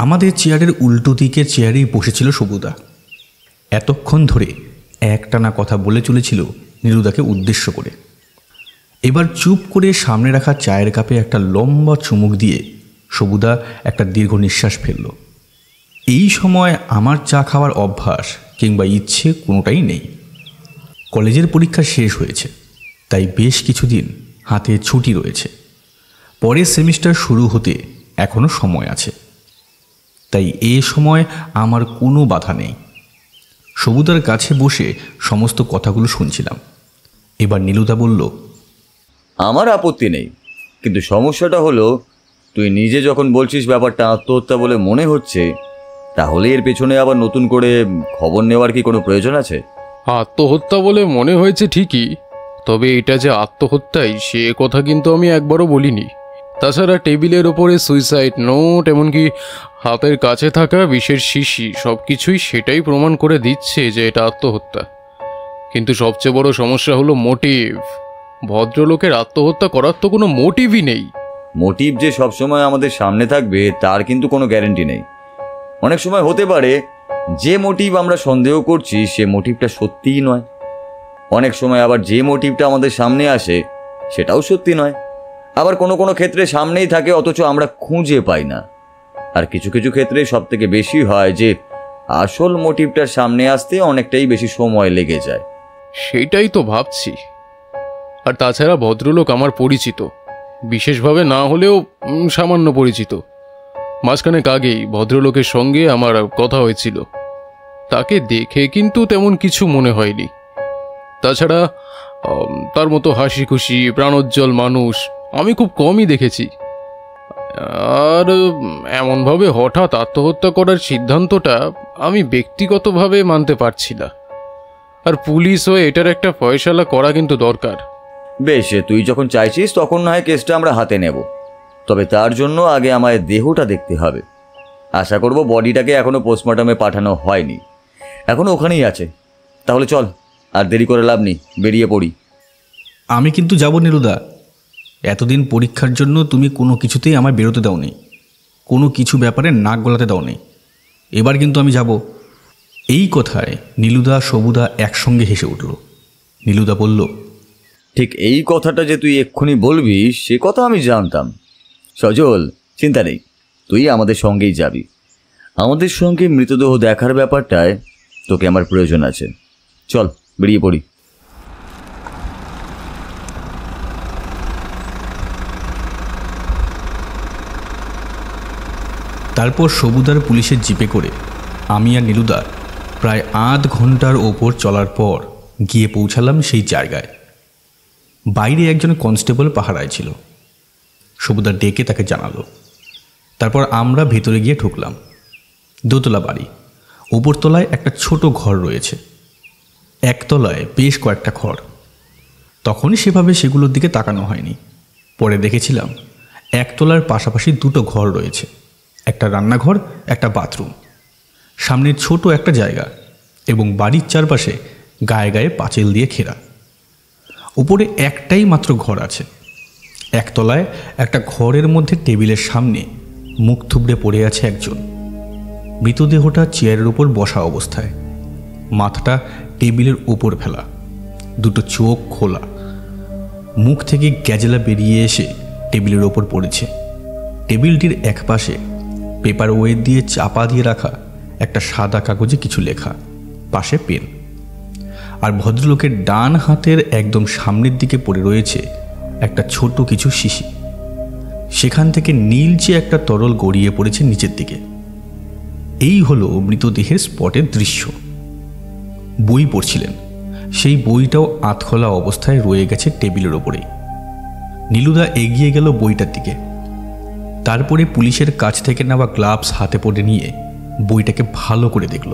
আমাদের চেয়ারের উল্টো দিকের চেয়ারেই বসেছিল সবুদা। এতক্ষণ ধরে একটানা কথা বলে চলেছিল নীলুদাকে উদ্দেশ্য করে। এবার চুপ করে সামনে রাখা চায়ের কাপে একটা লম্বা চুমুক দিয়ে সবুদা একটা দীর্ঘ নিঃশ্বাস ফেলল। এই সময় আমার চা খাওয়ার অভ্যাস কিংবা ইচ্ছে কোনোটাই নেই। কলেজের পরীক্ষা শেষ হয়েছে, তাই বেশ কিছুদিন হাতে ছুটি রয়েছে। পরের সেমিস্টার শুরু হতে এখনও সময় আছে, তাই এ সময় আমার কোনো বাধা নেই। সবুদার কাছে বসে সমস্ত কথাগুলো শুনছিলাম। এবার নীলুদা বলল, আমার আপত্তি নেই, কিন্তু সমস্যাটা হলো তুই নিজে যখন বলছিস ব্যাপারটা আত্মহত্যা বলে মনে হচ্ছে, তাহলে এর পেছনে আবার নতুন করে খবর নেওয়ার কি কোনো প্রয়োজন আছে? আত্মহত্যা বলে মনে হয়েছে ঠিকই, তবে এটা যে আত্মহত্যাই সে কথা কিন্তু আমি একবারও বলিনি। তাছাড়া টেবিলের ওপরে সুইসাইড নোট, এমনকি হাতের কাছে থাকা বিষের শিশি, সব কিছুই সেটাই প্রমাণ করে দিচ্ছে যে এটা আত্মহত্যা। কিন্তু সবচেয়ে বড় সমস্যা হলো মোটিভ। ভদ্রলোকের আত্মহত্যা করার তো কোনো মোটিভই নেই। মোটিভ যে সবসময় আমাদের সামনে থাকবে তার কিন্তু কোনো গ্যারেন্টি নেই। অনেক সময় হতে পারে যে মোটিভ আমরা সন্দেহ করছি সে মোটিভটা সত্যিই নয়। অনেক সময় আবার যে মোটিভটা আমাদের সামনে আসে সেটাও সত্যি নয়। আবার কোনো কোনো ক্ষেত্রে সামনেই থাকে অথচ আমরা খুঁজে পাই না। আর কিছু কিছু ক্ষেত্রে সব থেকে বেশি হয় যে আসল মোটিভটার সামনে আসতে অনেকটাই বেশি সময় লেগে যায়। সেটাই তো ভাবছি। আর তাছাড়া ভদ্রলোক আমার পরিচিত, বিশেষভাবে না হলেও সামান্য পরিচিত। মাঝখানেক আগেই ভদ্রলোকের সঙ্গে আমার কথা হয়েছিল। তাকে দেখে কিন্তু তেমন কিছু মনে হয়নি। তাছাড়া তার মতো হাসি খুশি প্রাণোজ্জ্বল মানুষ আমি খুব কমই দেখেছি। আর এমনভাবে হঠাৎ আত্মহত্যা করার সিদ্ধান্তটা আমি ব্যক্তিগতভাবে মানতে পারছি না। আর পুলিশ হয়ে এটার একটা ফয়সালা করা কিন্তু দরকার। বেশ, তুই যখন চাইছিস তখন না হয় কেসটা আমরা হাতে নেব, তবে তার জন্য আগে আমায় দেহটা দেখতে হবে। আশা করব বডিটাকে এখনো পোস্টমর্টমে পাঠানো হয়নি, এখনো ওখানেই আছে। তাহলে চল, আর দেরি করে লাভ নেই, বেরিয়ে পড়ি। আমি কিন্তু যাব নীলুদা। এতদিন পরীক্ষার জন্য তুমি কোনো কিছুতেই আমায় বেরোতে দাওনি, কোনো কিছু ব্যাপারে নাক গলাতে দাওনি। এবার কিন্তু আমি যাব। এই কথায় নীলুদা সবুদা একসঙ্গে হেসে উঠল। নীলুদা বলল, ঠিক এই কথাটা যে তুই এক্ষুনি বলবি সে কথা আমি জানতাম। সজল, চিন্তা নেই, তুই আমাদের সঙ্গেই যাবি। আমাদের সঙ্গে মৃতদেহ দেখার ব্যাপারটায় তোকে আমার প্রয়োজন আছে। চল, বেরিয়ে পড়ি। তারপর সবুদার পুলিশের জিপে করে আমি আর নীলুদা প্রায় আধ ঘন্টার ওপর চলার পর গিয়ে পৌঁছালাম সেই জায়গায়। বাইরে একজন কনস্টেবল পাহারায় ছিল। সবুদা ডেকে তাকে জানালো। তারপর আমরা ভেতরে গিয়ে ঢুকলাম। দোতলা বাড়ি, ওপরতলায় একটা ছোট ঘর রয়েছে, একতলায় বেশ কয়েকটা ঘর। তখন সেভাবে সেগুলোর দিকে তাকানো হয়নি। পরে দেখেছিলাম একতলার পাশাপাশি দুটো ঘর রয়েছে, একটা রান্নাঘর, একটা বাথরুম, সামনে ছোট একটা জায়গা এবং বাড়ির চারপাশে গায়ে গায়ে পাঁচিল দিয়ে ঘেরা। উপরে একটাই মাত্র ঘর আছে। একতলায় একটা ঘরের মধ্যে টেবিলের সামনে মুখ থুবড়ে পড়ে আছে একজন। মৃতদেহটা চেয়ারের উপর বসা অবস্থায়, মাথাটা টেবিলের উপর ফেলা, দুটো চোখ খোলা, মুখ থেকে গ্যাজেলা বেরিয়ে এসে টেবিলের ওপর পড়েছে। টেবিলটির একপাশে পেপার ওয়েট দিয়ে চাপা দিয়ে রাখা একটা সাদা কাগজে কিছু লেখা, পাশে পেন। আর ভদ্রলোকের ডান হাতের একদম সামনের দিকে পড়ে রয়েছে একটা ছোট কিছু শিশি। সেখান থেকে নীলচে একটা তরল গড়িয়ে পড়েছে নিচের দিকে। এই হলো মৃতদেহের স্পটের দৃশ্য। বই পড়ছিলেন, সেই বইটাও আধখোলা অবস্থায় রয়ে গেছে টেবিলের ওপরেই। নীলুদা এগিয়ে গেল বইটার দিকে। তারপরে পুলিশের কাছ থেকে নেওয়া গ্লাভস হাতে পড়ে নিয়ে বইটাকে ভালো করে দেখল।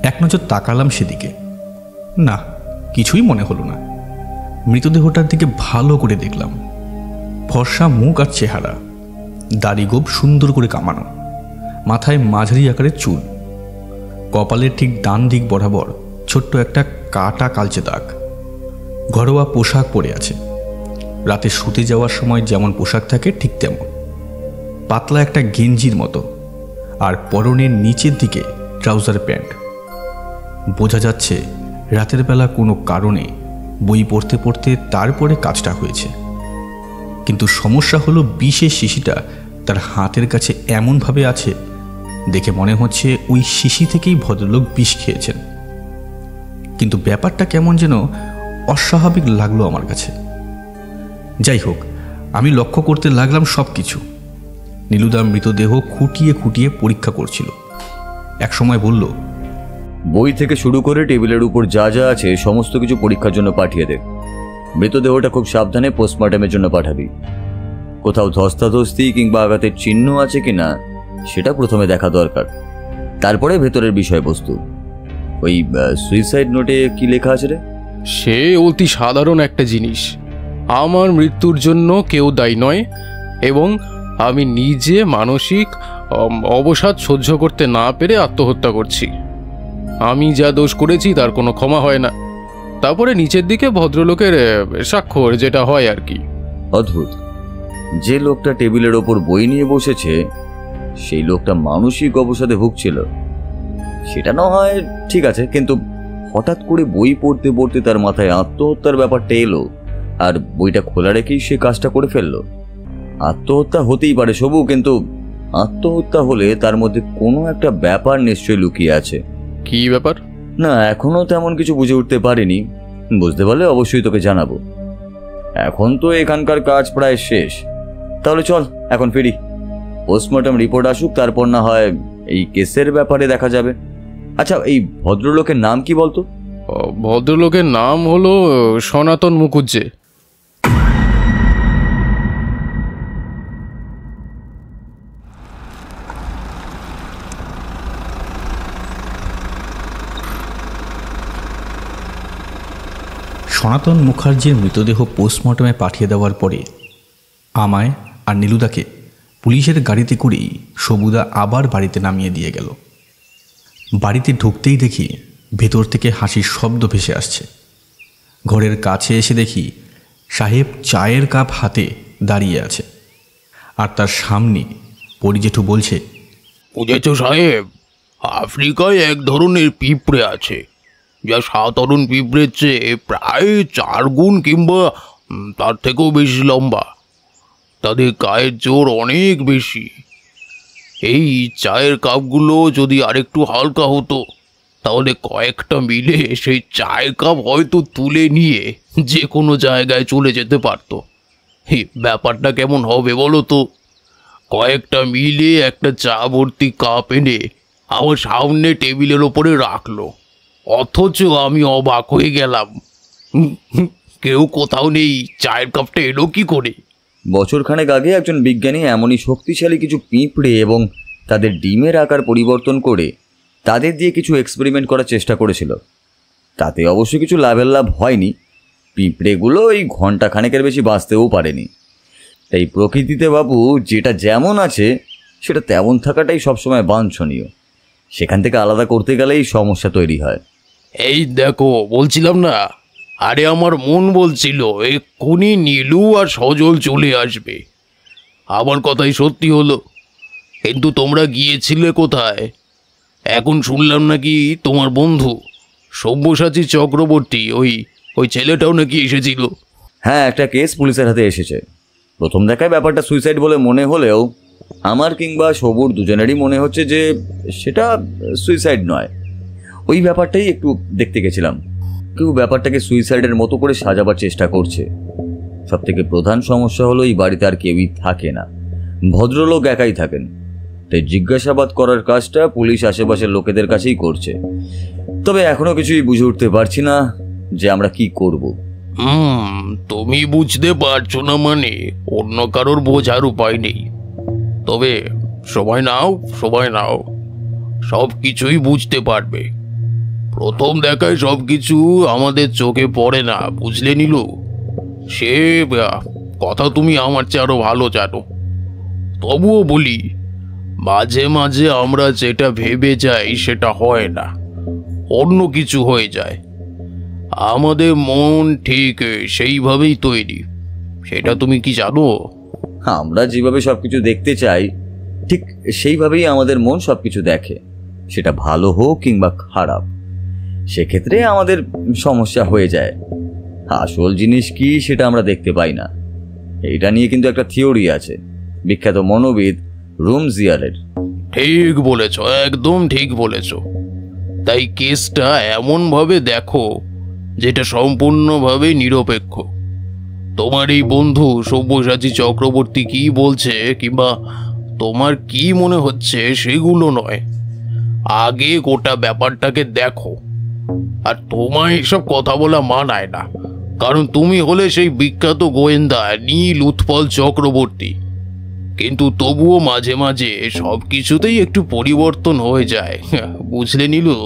এক নজর তাকালাম সেদিকে, না, কিছুই মনে হলো না। মৃতদেহটার দিকে ভালো করে দেখলাম। ফর্সা মুখ আর চেহারা, দাড়ি গোঁফ সুন্দর করে কামানো, মাথায় মাঝারি আকারের চুল, কপালের ঠিক ডান দিক বরাবর ছোট্ট একটা কাটা কালচে দাগ। ঘরোয়া পোশাক পরে আছে, রাতে শুতে যাওয়ার সময় যেমন পোশাক থাকে ঠিক তেমন। পাতলা একটা গেঞ্জির মতো, আর পরনের নিচের দিকে ট্রাউজার প্যান্ট। বোঝা যাচ্ছে রাতের বেলা কোনো কারণে বই পড়তে পড়তে তারপরে কাজটা হয়েছে। কিন্তু সমস্যা হলো বিষের শিশিটা তার হাতের কাছে এমনভাবে আছে, দেখে মনে হচ্ছে ওই শিশি থেকেই ভদ্রলোক বিষ খেয়েছেন। কিন্তু ব্যাপারটা কেমন যেন অস্বাভাবিক লাগলো আমার কাছে। যাই হোক, আমি লক্ষ্য করতে লাগলাম সব কিছু। নীলুদার মৃতদেহ খুঁটিয়ে খুঁটিয়ে পরীক্ষা করছিল। এক সময় বলল, বই থেকে শুরু করে টেবিলের উপর যা যা আছে সমস্ত কিছু পরীক্ষার জন্য পাঠিয়ে দে। মৃতদেহটা খুব সাবধানে পোস্টমর্টমের জন্য পাঠাবি। কোথাও ধস্তাধস্তি কিংবা আঘাতের চিহ্ন আছে কিনা সেটা প্রথমে দেখা দরকার, তারপরে ভেতরের বিষয়বস্তু। ওই সুইসাইড নোটে কি লেখা আছে রে? সে অতি সাধারণ একটা জিনিস, আমার মৃত্যুর জন্য কেউ দায়ী নয় এবং আমি নিজে মানসিক অবসাদ সহ্য করতে না পেরে আত্মহত্যা করছি। আমি যা দোষ করেছি তার কোনো ক্ষমা হয় না। তারপরে নিচের দিকে ভদ্রলোকের স্বাক্ষর, যেটা হয় আর কি। অদ্ভুত, যে লোকটা টেবিলের ওপর বই নিয়ে বসেছে সেই লোকটা মানসিক অবসাদে ভুগছিল, সেটা না হয় ঠিক আছে, কিন্তু হঠাৎ করে বই পড়তে পড়তে তার মাথায় আত্মহত্যার ব্যাপারটা এলো আর বইটা খোলা রেখেই সে কাজটা করে ফেললো। আত্মহত্যা হতেই পারে সবু, কিন্তু আত্মহত্যা হলে তার মধ্যে কোনো একটা ব্যাপার নিশ্চয়ই লুকিয়ে আছে। কি ব্যাপার? না, এখনো তেমন কিছু বুঝে উঠতে পারিনি। বুঝতে পারলে অবশ্যই তোকে জানাবো। এখন তো এখানকার কাজ প্রায় শেষ, তাহলে চল এখন ফিরি। পোস্টমর্টম রিপোর্ট আসুক, তারপর না হয় এই কেসের ব্যাপারে দেখা যাবে। আচ্ছা, এই ভদ্রলোকের নাম কি বলতো? ভদ্রলোকের নাম হলো সনাতন মুখুজ্জে। সনাতন মুখার্জির মৃতদেহ পোস্টমর্টমে পাঠিয়ে দেওয়ার পরে আমায় আর নীলুদাকে পুলিশের গাড়িতে করেই সবুদা আবার বাড়িতে নামিয়ে দিয়ে গেল। বাড়িতে ঢুকতেই দেখি ভেতর থেকে হাসির শব্দ ভেসে আসছে। ঘরের কাছে এসে দেখি সাহেব চায়ের কাপ হাতে দাঁড়িয়ে আছে, আর তার সামনে পরিজেঠু বলছে, বুঝেছ সাহেব, আফ্রিকায় এক ধরনের পিঁপড়ে আছে যা সাধারণ পিঁপড়ের চেয়ে প্রায় 4 গুণ কিংবা তার থেকেও বেশি লম্বা। তাদের গায়ের জোর অনেক বেশি। এই চায়ের কাপগুলো যদি আরেকটু হালকা হতো তাহলে কয়েকটা মিলে সেই চায়ের কাপ হয়তো তুলে নিয়ে যে কোনো জায়গায় চলে যেতে পারতো। ব্যাপারটা কেমন হবে বলো তো? কয়েকটা মিলে একটা চা ভর্তি কাপ এনে আমার সামনে টেবিলের ওপরে রাখলো, অথচ আমি অবাক হয়ে গেলাম। কেউ কোথাও নেই, চায়ের কাপটা এলো কি করে? বছরখানেক আগে একজন বিজ্ঞানী এমনই শক্তিশালী কিছু পিঁপড়ে এবং তাদের ডিমের আকার পরিবর্তন করে তাদের দিয়ে কিছু এক্সপেরিমেন্ট করার চেষ্টা করেছিল। তাতে অবশ্য কিছু লাভের লাভ হয়নি। পিঁপড়েগুলো এই ঘন্টাখানেকের বেশি বাঁচতেও পারেনি। তাই প্রকৃতিতে বাবু যেটা যেমন আছে সেটা তেমন থাকাটাই সবসময় বাঞ্ছনীয়। সেখান থেকে আলাদা করতে গেলেই সমস্যা তৈরি হয়। এই দেখো, বলছিলাম না, আরে আমার মন বলছিল এক্ষুনি নীলু আর সজল চলে আসবে। আমার কথাই সত্যি হলো। কিন্তু তোমরা গিয়েছিলে কোথায়? এখন শুনলাম নাকি তোমার বন্ধু সব্যসাচী চক্রবর্তী, ওই ছেলেটাও নাকি এসেছিল। হ্যাঁ, একটা কেস পুলিশের হাতে এসেছে। প্রথম দেখায় ব্যাপারটা সুইসাইড বলে মনে হলেও আমার কিংবা সবুর দুজনেরই মনে হচ্ছে যে সেটা সুইসাইড নয়। ওই ব্যাপারটাই একটু দেখতে গেছিলাম। কেউ ব্যাপারটাকে সুইসাইডের মতো করে সাজাবার চেষ্টা করছে। সবথেকে প্রধান সমস্যা হলো এই বাড়িতে আর কেউই থাকে না, ভদ্রলোক একাই থাকেন। তাই জিজ্ঞাসাবাদ করার কাজটা পুলিশ আশেপাশের লোকেদের কাছেই করছে। তবে এখনো কিছুই বুঝে উঠতে পারছি না যে আমরা কি করব। তুমি বুঝতে পারছো না মানে অন্য কারোর বোঝার উপায় নেই। তবে সময় নাও, সব কিছুই বুঝতে পারবে। প্রথম দেখায় সব কিছু আমাদের চোখে পড়ে না, বুঝলে নীলু? সে কথা তুমি আমার চেয়ে আরো ভালো জানো। তবুও বলি, মাঝে মাঝে আমরা যেটা ভেবে যাই সেটা হয় না, অন্য কিছু হয়ে যায়। আমাদের মন ঠিক সেইভাবেই তৈরি, সেটা তুমি কি জানো? আমরা যেভাবে সবকিছু দেখতে চাই ঠিক সেইভাবেই আমাদের মন সব কিছু দেখে, সেটা ভালো হোক কিংবা খারাপ। সেক্ষেত্রে আমাদের সমস্যা হয়ে যায়। আসল জিনিস কি সেটা আমরা দেখতে পাই না। এইটা নিয়ে কিন্তু একটা থিওরি আছে বিখ্যাত মনোবিদ রুমজিয়ারের। ঠিক বলেছ, একদম ঠিক বলেছ। তাই কেসটা এমনভাবে দেখো যেটা সম্পূর্ণভাবে নিরপেক্ষ। তোমার এই বন্ধু সব্যসাচী চক্রবর্তী কি বলছে কিংবা তোমার কি মনে হচ্ছে সেগুলো নয়, আগে গোটা ব্যাপারটাকে দেখো। আর তোমায় এসব কথা বলা মানায় না, কারণ তুমি হলে সেই বিখ্যাত গোয়েন্দা নীল উৎপল চক্রবর্তী। কিন্তু তবুও মাঝে মাঝে সব কিছুতেই একটু পরিবর্তন হয়ে যায়, বুঝলে নীলু?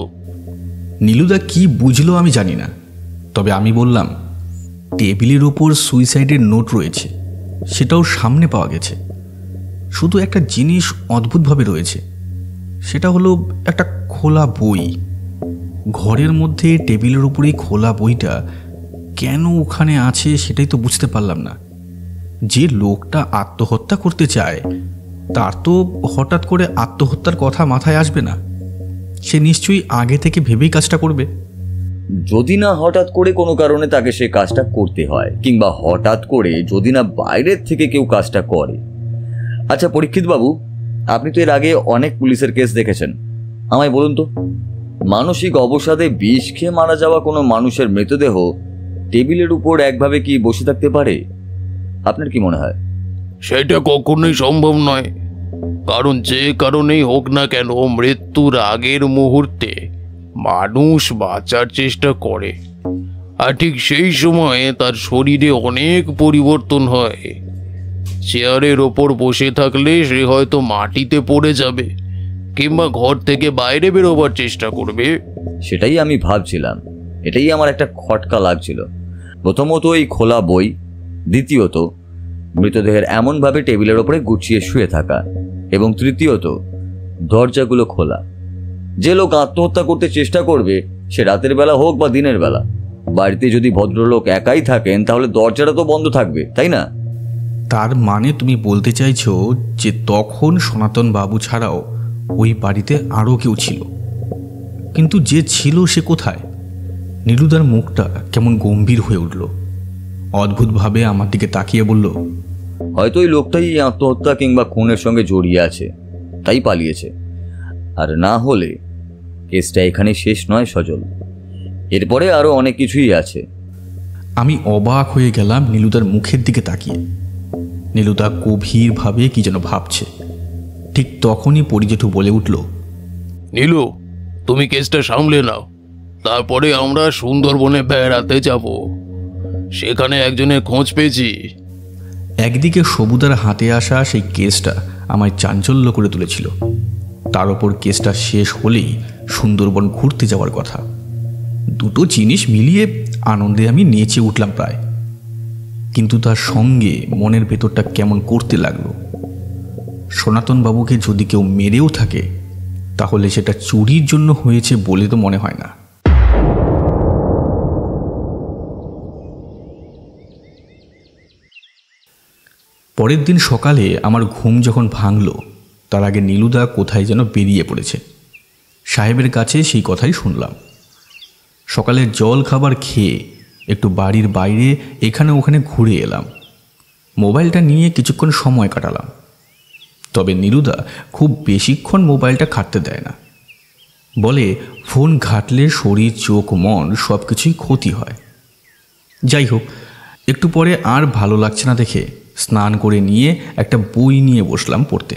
নীলুদা কি বুঝলো আমি জানি না, তবে আমি বললাম, টেবিলের ওপর সুইসাইডের নোট রয়েছে, সেটাও সামনে পাওয়া গেছে। শুধু একটা জিনিস অদ্ভুতভাবে রয়েছে, সেটা হলো একটা খোলা বই। ঘরের মধ্যে টেবিলের উপরেই খোলা বইটা কেন ওখানে আছে সেটাই তো বুঝতে পারলাম না। যে লোকটা আত্মহত্যা করতে চায় তার তো হঠাৎ করে আত্মহত্যার কথা মাথায় আসবে না, সে নিশ্চয়ই আগে থেকে ভেবেই কাজটা করবে। যদি না হঠাৎ করে কোনো কারণে তাকে সে কাজটা করতে হয়, কিংবা হঠাৎ করে যদি না বাইরের থেকে কেউ কাজটা করে। আচ্ছা পরীক্ষিত বাবু, আপনি তো এর আগে অনেক পুলিশের কেস দেখেছেন, আমায় বলুন তো, মানসিক অবসাদে বিষ খেয়ে মারা যাওয়া কোনো মানুষের মৃতদেহ টেবিলের উপর একভাবে কি বসে থাকতে পারে? আপনার কি মনে হয়? সেটা কখনোই সম্ভব নয়, কারণ যে কারণেই হোক না কেন মৃত্যুর আগের মুহূর্তে মানুষ বাঁচার চেষ্টা করে, আর ঠিক সেই সময়ে তার শরীরে অনেক পরিবর্তন হয়। চেয়ারের ওপর বসে থাকলে সে হয়তো মাটিতে পড়ে যাবে কিংবা ঘর থেকে বাইরে বেরোবার চেষ্টা করবে। সেটাই আমি ভাবছিলাম, এটাই আমার একটা খটকা লাগছিল। প্রথমত এই খোলা বই, দ্বিতীয়ত মৃতদেহের এমনভাবে টেবিলের ওপরে গুছিয়ে শুয়ে থাকা, এবং তৃতীয়ত দরজাগুলো খোলা। যে লোক আত্মহত্যা করতে চেষ্টা করবে, সে রাতের বেলা হোক বা দিনের বেলা, বাড়িতে যদি ভদ্রলোক একাই থাকেন তাহলে দরজাটা তো বন্ধ থাকবে, তাই না? তার মানে তুমি বলতে চাইছো যে তখন সনাতন বাবু ছাড়াও ওই বাড়িতে আরও কেউ ছিল, কিন্তু যে ছিল সে কোথায়? নীলুদার মুখটা কেমন গম্ভীর হয়ে উঠল, অদ্ভুতভাবে আমার দিকে তাকিয়ে বলল, হয়তো ওই লোকটাই আত্মহত্যা কিংবা খুনের সঙ্গে জড়িয়ে আছে, তাই পালিয়েছে। আর না হলে কেসটা এখানে শেষ নয় সজল, এরপরে আরো অনেক কিছুই আছে। আমি অবাক হয়ে গেলাম নীলুদার মুখের দিকে তাকিয়ে। নীলুদা গভীরভাবে কি যেন ভাবছে। ঠিক তখনই পরিজেঠু বলে উঠল, নীলু, তুমি কেসটা সামলে নাও, তারপরে আমরা সুন্দরবনে বেড়াতে যাব। সেখানে একজনের খোঁজ পেয়েছি। একদিকে সবুদার হাতে আসা সেই কেসটা আমায় চাঞ্চল্য করে তুলেছিল, তার ওপর কেসটা শেষ হলেই সুন্দরবন ঘুরতে যাওয়ার কথা। দুটো জিনিস মিলিয়ে আনন্দে আমি নেচে উঠলাম প্রায়। কিন্তু তার সঙ্গে মনের ভেতরটা কেমন করতে লাগলো। সনাতন বাবুকে যদি কেউ মেরেও থাকে তাহলে সেটা চুরির জন্য হয়েছে বলে তো মনে হয় না। পরের দিন সকালে আমার ঘুম যখন ভাঙল, তার আগে নীলুদা কোথায় যেন বেরিয়ে পড়েছে। সাহেবের কাছে সেই কথাই শুনলাম। সকালে জল খাবার খেয়ে একটু বাড়ির বাইরে এখানে ওখানে ঘুরে এলাম। মোবাইলটা নিয়ে কিছুক্ষণ সময় কাটালাম। তবে নীলুদা খুব বেশিক্ষণ মোবাইলটা ঘাঁটতে দেয় না, বলে ফোন ঘাঁটলে শরীর চোখ মন সব কিছুই ক্ষতি হয়। যাই হোক, একটু পরে আর ভালো লাগছে না দেখে স্নান করে নিয়ে একটা বই নিয়ে বসলাম পড়তে।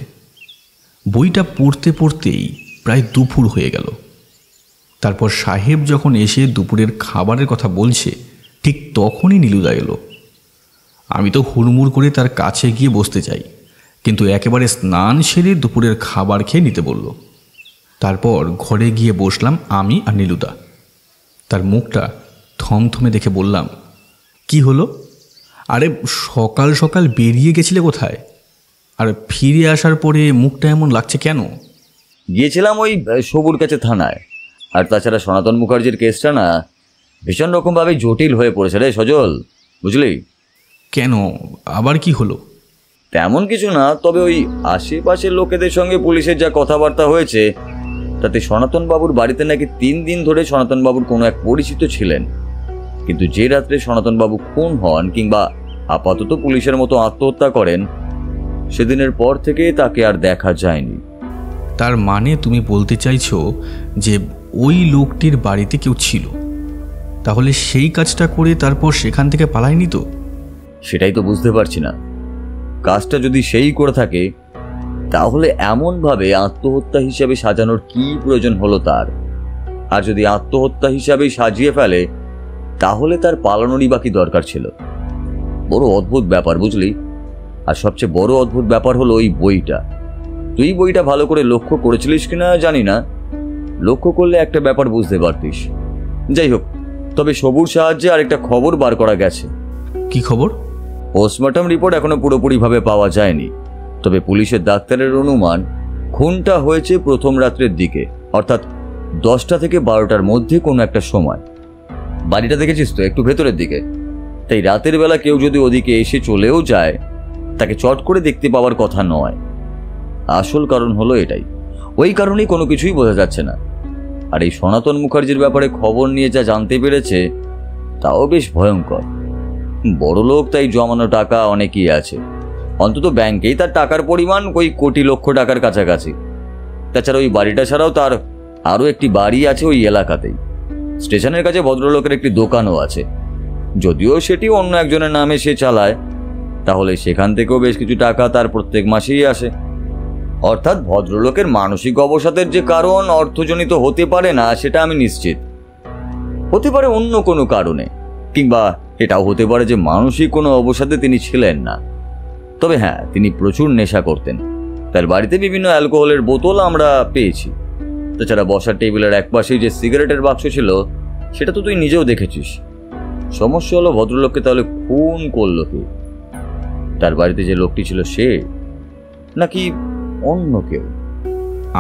বইটা পড়তে পড়তেই প্রায় দুপুর হয়ে গেল। তারপর সাহেব যখন এসে দুপুরের খাবারের কথা বলছে, ঠিক তখনই নীলুদা এলো। আমি তো হুড়মুড় করে তার কাছে গিয়ে বসতে চাই, কিন্তু একেবারে স্নান সেরে দুপুরের খাবার খেয়ে নিতে বলল। তারপর ঘরে গিয়ে বসলাম আমি আর নীলুদা। তার মুখটা থমথমে দেখে বললাম, কি হলো? আরে সকাল সকাল বেরিয়ে গেছিলে কোথায়? আর ফিরে আসার পরে মুখটা এমন লাগছে কেন? গিয়েছিলাম ওই সবুর কাছে থানায়। আর তাছাড়া সনাতন মুখার্জির কেসটা না ভীষণ রকমভাবে জটিল হয়ে পড়েছে রে সজল, বুঝলি? কেন, আবার কি হলো? তেমন কিছু না, তবে ওই আশেপাশের লোকেদের সঙ্গে পুলিশের যা কথাবার্তা হয়েছে তাতে সনাতন বাবুর বাড়িতে নাকি 3 দিন ধরে সনাতন বাবুর কোনো এক পরিচিত ছিলেন, কিন্তু যে রাত্রে সনাতন বাবু খুন হন কিংবা আপাতত পুলিশের মতো আত্মহত্যা করেন সেদিনের পর থেকে তাকে আর দেখা যায়নি। তার মানে তুমি বলতে চাইছো যে ওই লোকটির বাড়িতে কেউ ছিল, তাহলে সেই কাজটা করে তারপর সেখান থেকে পালায়নি তো? সেটাই তো বুঝতে পারছি না। কাজটা যদি সেই করে থাকে তাহলে এমনভাবে আত্মহত্যা হিসাবে সাজানোর কি প্রয়োজন হলো তার? আর যদি আত্মহত্যা হিসাবেই সাজিয়ে ফেলে তাহলে তার পালানোরই বাকি দরকার ছিল। বড় অদ্ভুত ব্যাপার, বুঝলি? আর সবচেয়ে বড় অদ্ভুত ব্যাপার হলো ওই বইটা। তুই বইটা ভালো করে লক্ষ্য করেছিলিস কিনা জানি না, লক্ষ্য করলে একটা ব্যাপার বুঝতে পারতিস। যাই হোক, তবে সবুর সাহায্যে আরেকটা খবর বার করা গেছে। কি খবর? পোস্টমর্টম রিপোর্ট এখনো পুরোপুরিভাবে পাওয়া যায়নি, তবে পুলিশের ডাক্তারের অনুমান খুনটা হয়েছে প্রথম রাত্রের দিকে, অর্থাৎ 10টা থেকে 12টার মধ্যে কোনো একটা সময়। বাড়িটা দেখেছিস তো, একটু ভেতরের দিকে, তাই রাতের বেলা কেউ যদি ওদিকে এসে চলেও যায় তাকে চট করে দেখতে পাওয়ার কথা নয়। আসল কারণ হলো এটাই। ওই কারণেই কোনো কিছুই বোঝা যাচ্ছে না। আর এই সনাতন মুখার্জির ব্যাপারে খবর নিয়ে যা জানতে পেরেছে তাও বেশ ভয়ঙ্কর। বড় লোক, তাই জমানো টাকা অনেকই আছে, অন্তত ব্যাংকেই তার টাকার পরিমাণ ওই কোটি লক্ষ টাকার কাছাকাছি। তাছাড়া ওই বাড়িটা ছাড়াও তার আরও একটি বাড়ি আছে ওই এলাকাতেই। স্টেশনের কাছে ভদ্রলোকের একটি দোকানও আছে, যদিও সেটি অন্য একজনের নামে সে চালায়, তাহলে সেখান থেকেও বেশ কিছু টাকা তার প্রত্যেক মাসেই আসে। অর্থাৎ ভদ্রলোকের মানসিক অবসাদের যে কারণ অর্থজনিত হতে পারে না সেটা আমি নিশ্চিত। হতে পারে অন্য কোনো কারণে, কিংবা এটাও হতে পারে যে মানসিক কোনো অবসাদে তিনি ছিলেন না। তবে হ্যাঁ, তিনি প্রচুর নেশা করতেন। তার বাড়িতে বিভিন্ন অ্যালকোহলের বোতল আমরা পেয়েছি। তাছাড়া বসার টেবিলের একপাশেই যে সিগারেটের বাক্স ছিল সেটা তো তুই নিজেও দেখেছিস। সমস্যা হলো ভদ্রলোককে তাহলে খুন করলো কে? তার বাড়িতে যে লোকটি ছিল সে, নাকি অন্য কেউ?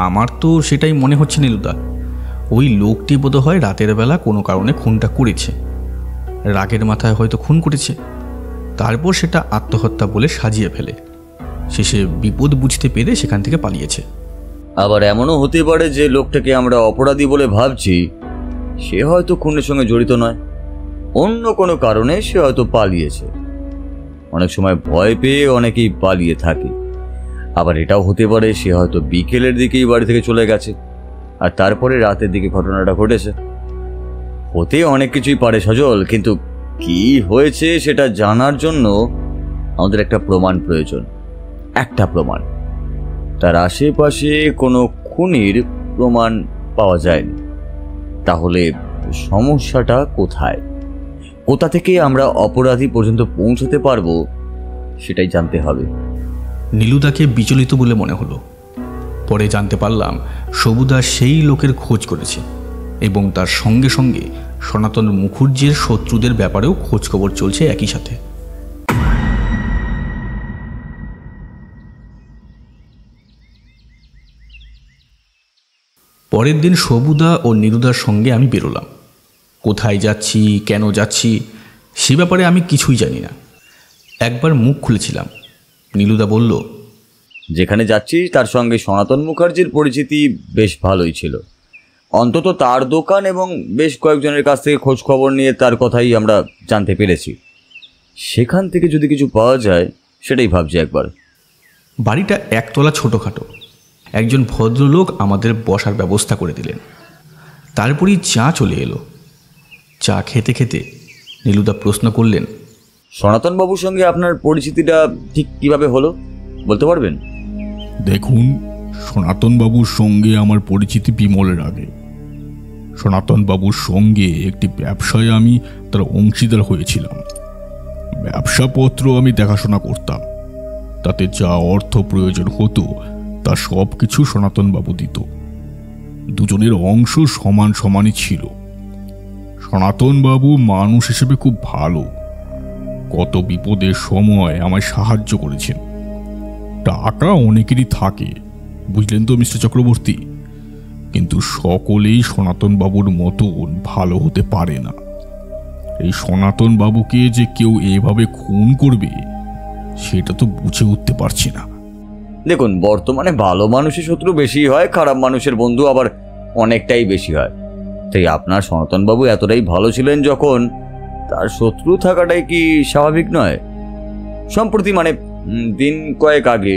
আমার তো সেটাই মনে হচ্ছে নীলুদা। ওই লোকটি বোধহয় রাতের বেলা কোনো কারণে খুনটা করেছে, রাগের মাথায় হয়তো খুন করেছে, তারপর সেটা আত্মহত্যা বলে সাজিয়ে ফেলে শেষে বিপদ বুঝতে পেরে সেখান থেকে পালিয়েছে। আবার এমনও হতে পারে যে লোকটাকে আমরা অপরাধী বলে ভাবছি সে হয়তো খুনের সঙ্গে জড়িত নয়, অন্য কোনো কারণে সে হয়তো পালিয়েছে। অনেক সময় ভয় পেয়ে অনেকেই পালিয়ে থাকে। আবার এটাও হতে পারে সে হয়তো বিকেলের দিকেই বাড়ি থেকে চলে গেছে আর তারপরে রাতের দিকে ঘটনাটা ঘটেছে। হতে অনেক কিছুই পারে সজল, কিন্তু কি হয়েছে সেটা জানার জন্য আমাদের একটা প্রমাণ প্রয়োজন। একটা প্রমাণ। তার আশেপাশে কোনো খুনির প্রমাণ পাওয়া যায়নি। তাহলে সমস্যাটা কোথায়? কোথা থেকে আমরা অপরাধী পর্যন্ত পৌঁছতে পারবো সেটাই জানতে হবে। নীলুদাকে বিচলিত বলে মনে হলো। পরে জানতে পারলাম সবুদা সেই লোকের খোঁজ করেছে এবং তার সঙ্গে সঙ্গে সনাতন মুখার্জির শত্রুদের ব্যাপারেও খোঁজ খবর চলছে একই সাথে। পরের দিন সবুদা ও নীলুদার সঙ্গে আমি বেরোলাম। কোথায় যাচ্ছি, কেন যাচ্ছি সে ব্যাপারে আমি কিছুই জানি না। একবার মুখ খুলেছিলাম। নীলুদা বলল, যেখানে যাচ্ছি তার সঙ্গে সনাতন মুখার্জির পরিচিতি বেশ ভালোই ছিল। অন্তত তার দোকান এবং বেশ কয়েকজনের কাছ থেকে খোঁজ খবর নিয়ে তার কথাই আমরা জানতে পেরেছি। সেখান থেকে যদি কিছু পাওয়া যায় সেটাই ভাবছি একবার। বাড়িটা একতলা ছোটোখাটো। একজন ভদ্রলোক আমাদের বসার ব্যবস্থা করে দিলেন। তারপরই চা চলে এলো। চা খেতে খেতে নীলুদা প্রশ্ন করলেন, সনাতনবাবুর সঙ্গে আপনার পরিচিতিটা ঠিক কিভাবে হলো বলতে পারবেন? দেখুন, সনাতনবাবুর সঙ্গে আমার পরিচিতি বিমলের আগে। সনাতনবাবুর সঙ্গে একটি ব্যবসায় আমি তার অংশীদার হয়েছিলাম। ব্যবসাপত্র আমি দেখাশোনা করতাম। তাতে যা অর্থ প্রয়োজন হতো তা সব কিছু সনাতনবাবু দিত। দুজনের অংশ সমান সমানই ছিল। সনাতনবাবু মানুষ হিসেবে খুব ভালো। কত বিপদের সময় আমায় সাহায্য করেছেন। টাকা অনেকেরই থাকে, বুঝলেন তো মিস্টার চক্রবর্তী, কিন্তু সকলেই সনাতনবাবুর মতন ভালো হতে পারে না। এই সনাতনবাবুকে যে কেউ এভাবে খুন করবে সেটা তো বুঝে উঠতে পারছি না। দেখুন, বর্তমানে ভালো মানুষের শত্রু বেশি হয়, খারাপ মানুষের বন্ধু আবার অনেকটাই বেশি হয়। তাই আপনার সনাতনবাবু এতটাই ভালো ছিলেন যখন, তার শত্রু থাকাটাই কি স্বাভাবিক নয়? সম্প্রতি মানে দিন কয়েক আগে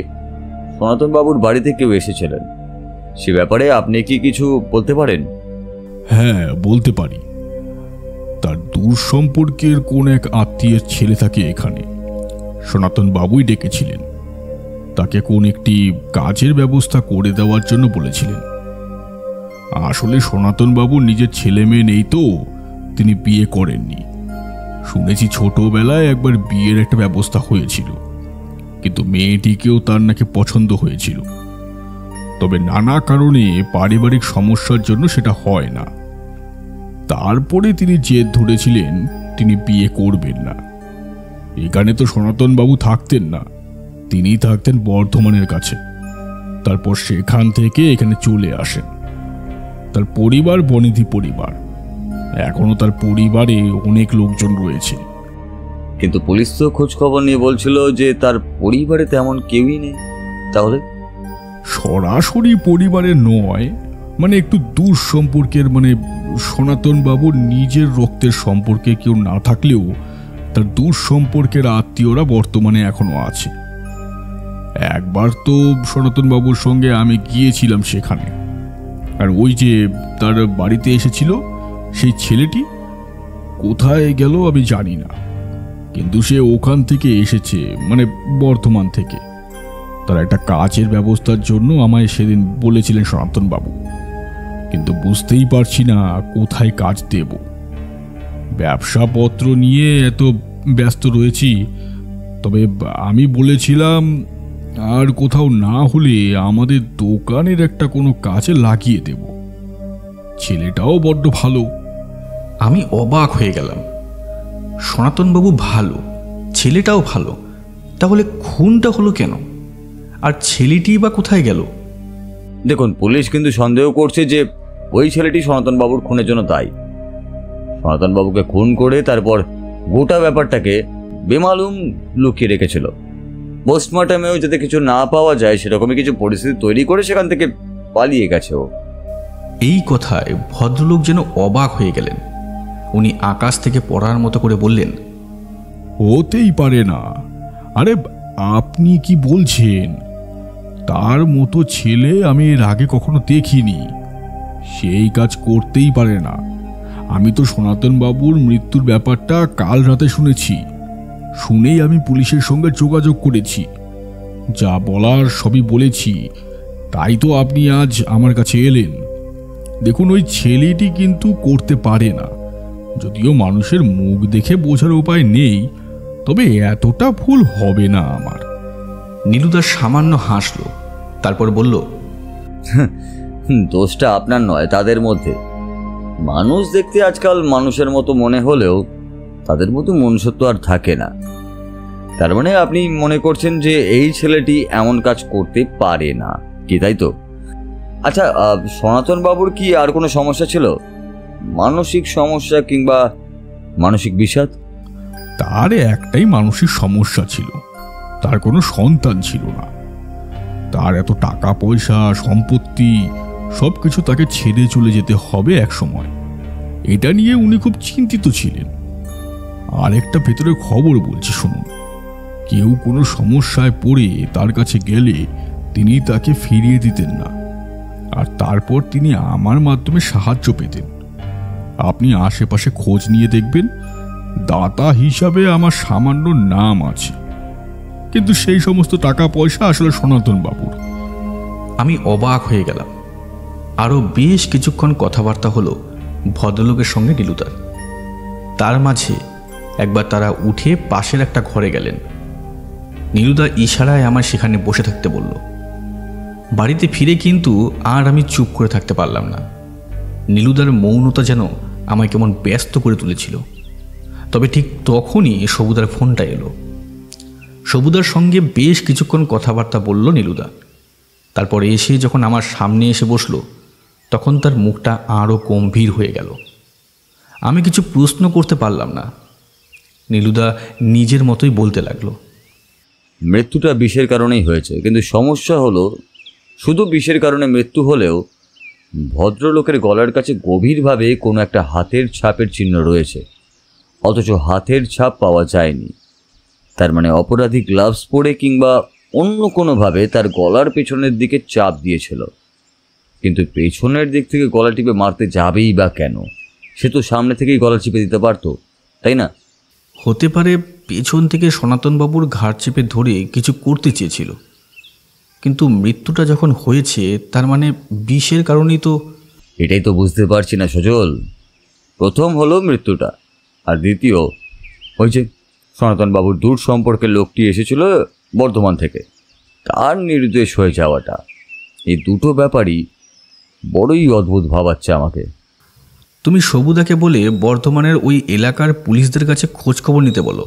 সনাতনবাবুর বাড়িতে কেউ এসেছিলেন, সে ব্যাপারে আপনি কি কিছু বলতে পারেন? হ্যাঁ, বলতে পারি। তার দূর সম্পর্কের কোন এক আত্মীয়ের ছেলে থাকে এখানে। সনাতন বাবুই ডেকেছিলেন, তাকে কোন একটি কাজের ব্যবস্থা করে দেওয়ার জন্য বলেছিলেন। আসলে সনাতন বাবুর নিজের ছেলে মেয়ে নেই, তো তিনি বিয়ে করেননি। শুনেছি ছোটবেলায় একবার বিয়ের একটা ব্যবস্থা হয়েছিল, কিন্তু মেয়েটিকেও তার নাকি পছন্দ হয়েছিল। তবে নানা কারণে পারিবারিক সমস্যার জন্য সেটা হয় না। তারপরে তিনি জেদ ধরেছিলেন তিনি বিয়ে করবেন না। এখানে তো সনাতন বাবু থাকতেন না, তিনি থাকতেন বর্ধমানের কাছে। তারপর সেখান থেকে এখানে চলে আসেন। তার পরিবার বনেদি পরিবার, এখনো তার পরিবারে অনেক লোকজন রয়েছে। কিন্তু পুলিশ তো খোঁজ খবর নিয়ে বলছিল যে তার পরিবারে তেমন কেউই নেই। তাহলে সরাসরি পরিবারের নয়, মানে একটু দূর সম্পর্কের, মানে সনাতন বাবুর নিজের রক্তের সম্পর্কে কেউ না থাকলেও তার দূর সম্পর্কের আত্মীয়রা বর্তমানে এখনো আছে। একবার তো সনাতন বাবুর সঙ্গে আমি গিয়েছিলাম সেখানে, আর ওই যে তার বাড়িতে এসেছিল সেই ছেলেটি কোথায় গেল আমি জানি না, কিন্তু সে ওখান থেকে এসেছে, মানে বর্ধমান থেকে। তার একটা কাজের ব্যবস্থার জন্য আমায় সেদিন বলেছিলেন সনাতন বাবু, কিন্তু বুঝতেই পারছি না কোথায় কাজ দেব। ব্যবসাপত্র নিয়ে এত ব্যস্ত রয়েছি। তবে আমি বলেছিলাম আর কোথাও না হলে আমাদের দোকানের একটা কোনো কাজে লাগিয়ে দেব। ছেলেটাও বড্ড ভালো। আমি অবাক হয়ে গেলাম। সনাতনবাবু ভালো, ছেলেটাও ভালো, তাহলে খুনটা হলো কেন? আর ছেলেটি বা কোথায় গেল? দেখুন, পুলিশ কিন্তু সন্দেহ করছে যে ওই ছেলেটি সনাতনবাবুর খুনের জন্য দায়ী। সনাতনবাবুকে খুন করে তারপর গোটা ব্যাপারটাকে বেমালুম লুকিয়ে রেখেছিল। পোস্টমর্টমেও যাতে কিছু না পাওয়া যায় সেরকমই কিছু পরিস্থিতি তৈরি করে সেখান থেকে পালিয়ে গেছে ও। এই কথায় ভদ্রলোক যেন অবাক হয়ে গেলেন। উনি আকাশ থেকে পড়ার মতো করে বললেন, হতেই পারে না। আরে আপনি কি বলছেন? তার মতো ছেলে আমি এর আগে কখনো দেখিনি। সেই কাজ করতেই পারে না। আমি তো সনাতন বাবুর মৃত্যুর ব্যাপারটা কাল রাতে শুনেছি। শুনেই আমি পুলিশের সঙ্গে যোগাযোগ করেছি, যা বলার সবই বলেছি। তাই তো আপনি আজ আমার কাছে এলেন। দেখুন, ওই ছেলেটি কিন্তু করতে পারে না। যদিও মানুষের মুখ দেখে বোঝার উপায় নেই, তবে এতটা ভুল হবে না আমার। নীলুদা সামান্য হাসল, তারপর বলল, দোষটা আপনার নয়, তাদের মধ্যে। মানুষ দেখতে আজকাল মানুষের মতো মনে হলেও তাদের মতো মনুষ্যত্ব আর থাকে না। তার মানে আপনি মনে করছেন যে এই ছেলেটি এমন কাজ করতে পারে না, কি তাই তো? আচ্ছা, সনাতন বাবুর কি আর কোনো সমস্যা ছিল? মানসিক সমস্যা কিংবা মানসিক বিষাদ? তার একটাই মানসিক সমস্যা ছিল, তার কোনো সন্তান ছিল না। তার এত টাকা পয়সা সম্পত্তি সবকিছু তাকে ছেড়ে চলে যেতে হবে এক সময়। এটা নিয়ে উনি খুব চিন্তিত ছিলেন। আরেকটা ভেতরে খবর বলছি, শুনুন। কেউ কোনো সমস্যায় পড়ে তার কাছে গেলে তিনি তাকে ফিরিয়ে দিতেন না, আর তারপর তিনি আমার মাধ্যমে সাহায্য পেতেন। আপনি আশেপাশে খোঁজ নিয়ে দেখবেন, দাতা হিসাবে আমার সামান্য নাম আছে, কিন্তু সেই সমস্ত টাকা পয়সা আসলে সনাতন বাবুর। আমি অবাক হয়ে গেলাম। আরও বেশ কিছুক্ষণ কথাবার্তা হলো ভদ্রলোকের সঙ্গে নীলুদার। তার মাঝে একবার তারা উঠে পাশের একটা ঘরে গেলেন। নীলুদা ইশারায় আমার সেখানে বসে থাকতে বলল। বাড়িতে ফিরে কিন্তু আর আমি চুপ করে থাকতে পারলাম না। নীলুদার মৌনতা যেন আমায় কেমন ব্যস্ত করে তুলেছিল। তবে ঠিক তখনই সবুদার ফোনটা এলো। সবুদার সঙ্গে বেশ কিছুক্ষণ কথাবার্তা বলল নীলুদা। তারপর এসে যখন আমার সামনে এসে বসলো, তখন তার মুখটা আরও গম্ভীর হয়ে গেল। আমি কিছু প্রশ্ন করতে পারলাম না। নীলুদা নিজের মতোই বলতে লাগলো, মৃত্যুটা বিষের কারণেই হয়েছে, কিন্তু সমস্যা হলো শুধু বিষের কারণে মৃত্যু হলেও ভদ্রলোকের গলার কাছে গভীরভাবে কোনো একটা হাতের ছাপের চিহ্ন রয়েছে, অথচ হাতের ছাপ পাওয়া যায়নি। তার মানে অপরাধী গ্লাভস পরে কিংবা অন্য কোনোভাবে তার গলার পেছনের দিকে চাপ দিয়েছিল। কিন্তু পেছনের দিক থেকে গলা টিপে মারতে যাবেই বা কেন? সে তো সামনে থেকেই গলা চিপে দিতে পারতো, তাই না? হতে পারে পেছন থেকে সনাতনবাবুর ঘাড় চেপে ধরে কিছু করতে চেয়েছিল, কিন্তু মৃত্যুটা যখন হয়েছে তার মানে বিষের কারণেই তো। এটাই তো বুঝতে পারছি না সজল। প্রথম হলো মৃত্যুটা, আর দ্বিতীয় ওই যে সনাতনবাবুর দূর সম্পর্কের লোকটি এসেছিল বর্ধমান থেকে, তার নির্দেশ হয়ে যাওয়াটা, এই দুটো ব্যাপারই বড়ই অদ্ভুত ভাবাচ্ছে আমাকে। তুমি সবুদাকে বলে বর্ধমানের ওই এলাকার পুলিশদের কাছে খোঁজ খবর নিতে বলো,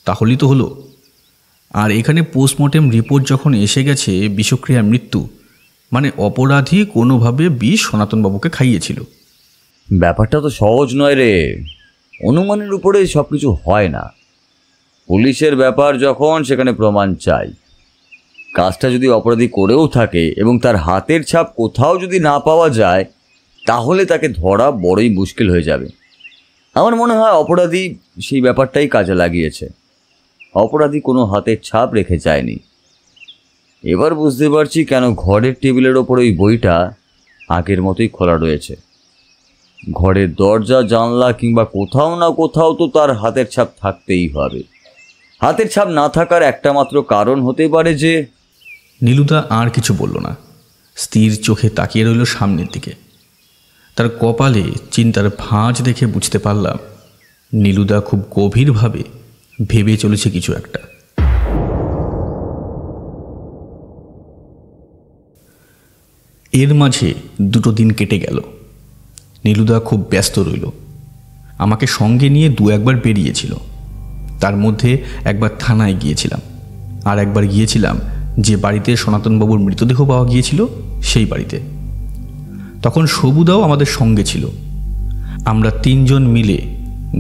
তাহলেই তো হলো। আর এখানে পোস্টমর্টেম রিপোর্ট যখন এসে গেছে বিষক্রিয়া মৃত্যু, মানে অপরাধী কোনোভাবে বিষ সনাতনবাবুকে খাইয়েছিল। ব্যাপারটা তো সহজ নয় রে, অনুমানের উপরে সব কিছু হয় না। পুলিশের ব্যাপার যখন, সেখানে প্রমাণ চাই। কাজটা যদি অপরাধী করেও থাকে এবং তার হাতের ছাপ কোথাও যদি না পাওয়া যায়, তাহলে তাকে ধরা বড়ই মুশকিল হয়ে যাবে। আমার মনে হয় অপরাধী সেই ব্যাপারটাই কাজে লাগিয়েছে। অপরাধী কোনো হাতের ছাপ রেখে যায়নি। এবার বুঝতে পারছি কেন ঘরের টেবিলের ওপর ওই বইটা আগের মতোই খোলা রয়েছে। ঘরের দরজা জানলা কিংবা কোথাও না কোথাও তো তার হাতের ছাপ থাকতেই হবে। হাতের ছাপ না থাকার একটা মাত্র কারণ হতে পারে যে। নীলুদা আর কিছু বলল না, স্থির চোখে তাকিয়ে রইল সামনের দিকে। তার কপালে চিন্তার ভাঁজ দেখে বুঝতে পারলাম নীলুদা খুব গভীরভাবে ভেবে চলেছে কিছু একটা। এর মাঝে 2 দিন কেটে গেল। নীলুদা খুব ব্যস্ত রইল। আমাকে সঙ্গে নিয়ে 2-1বার বেরিয়েছিল। তার মধ্যে একবার থানায় গিয়েছিলাম, আর একবার গিয়েছিলাম যে বাড়িতে সনাতনবাবুর মৃতদেহ পাওয়া গিয়েছিল সেই বাড়িতে। তখন সবুদাও আমাদের সঙ্গে ছিল। আমরা 3 জন মিলে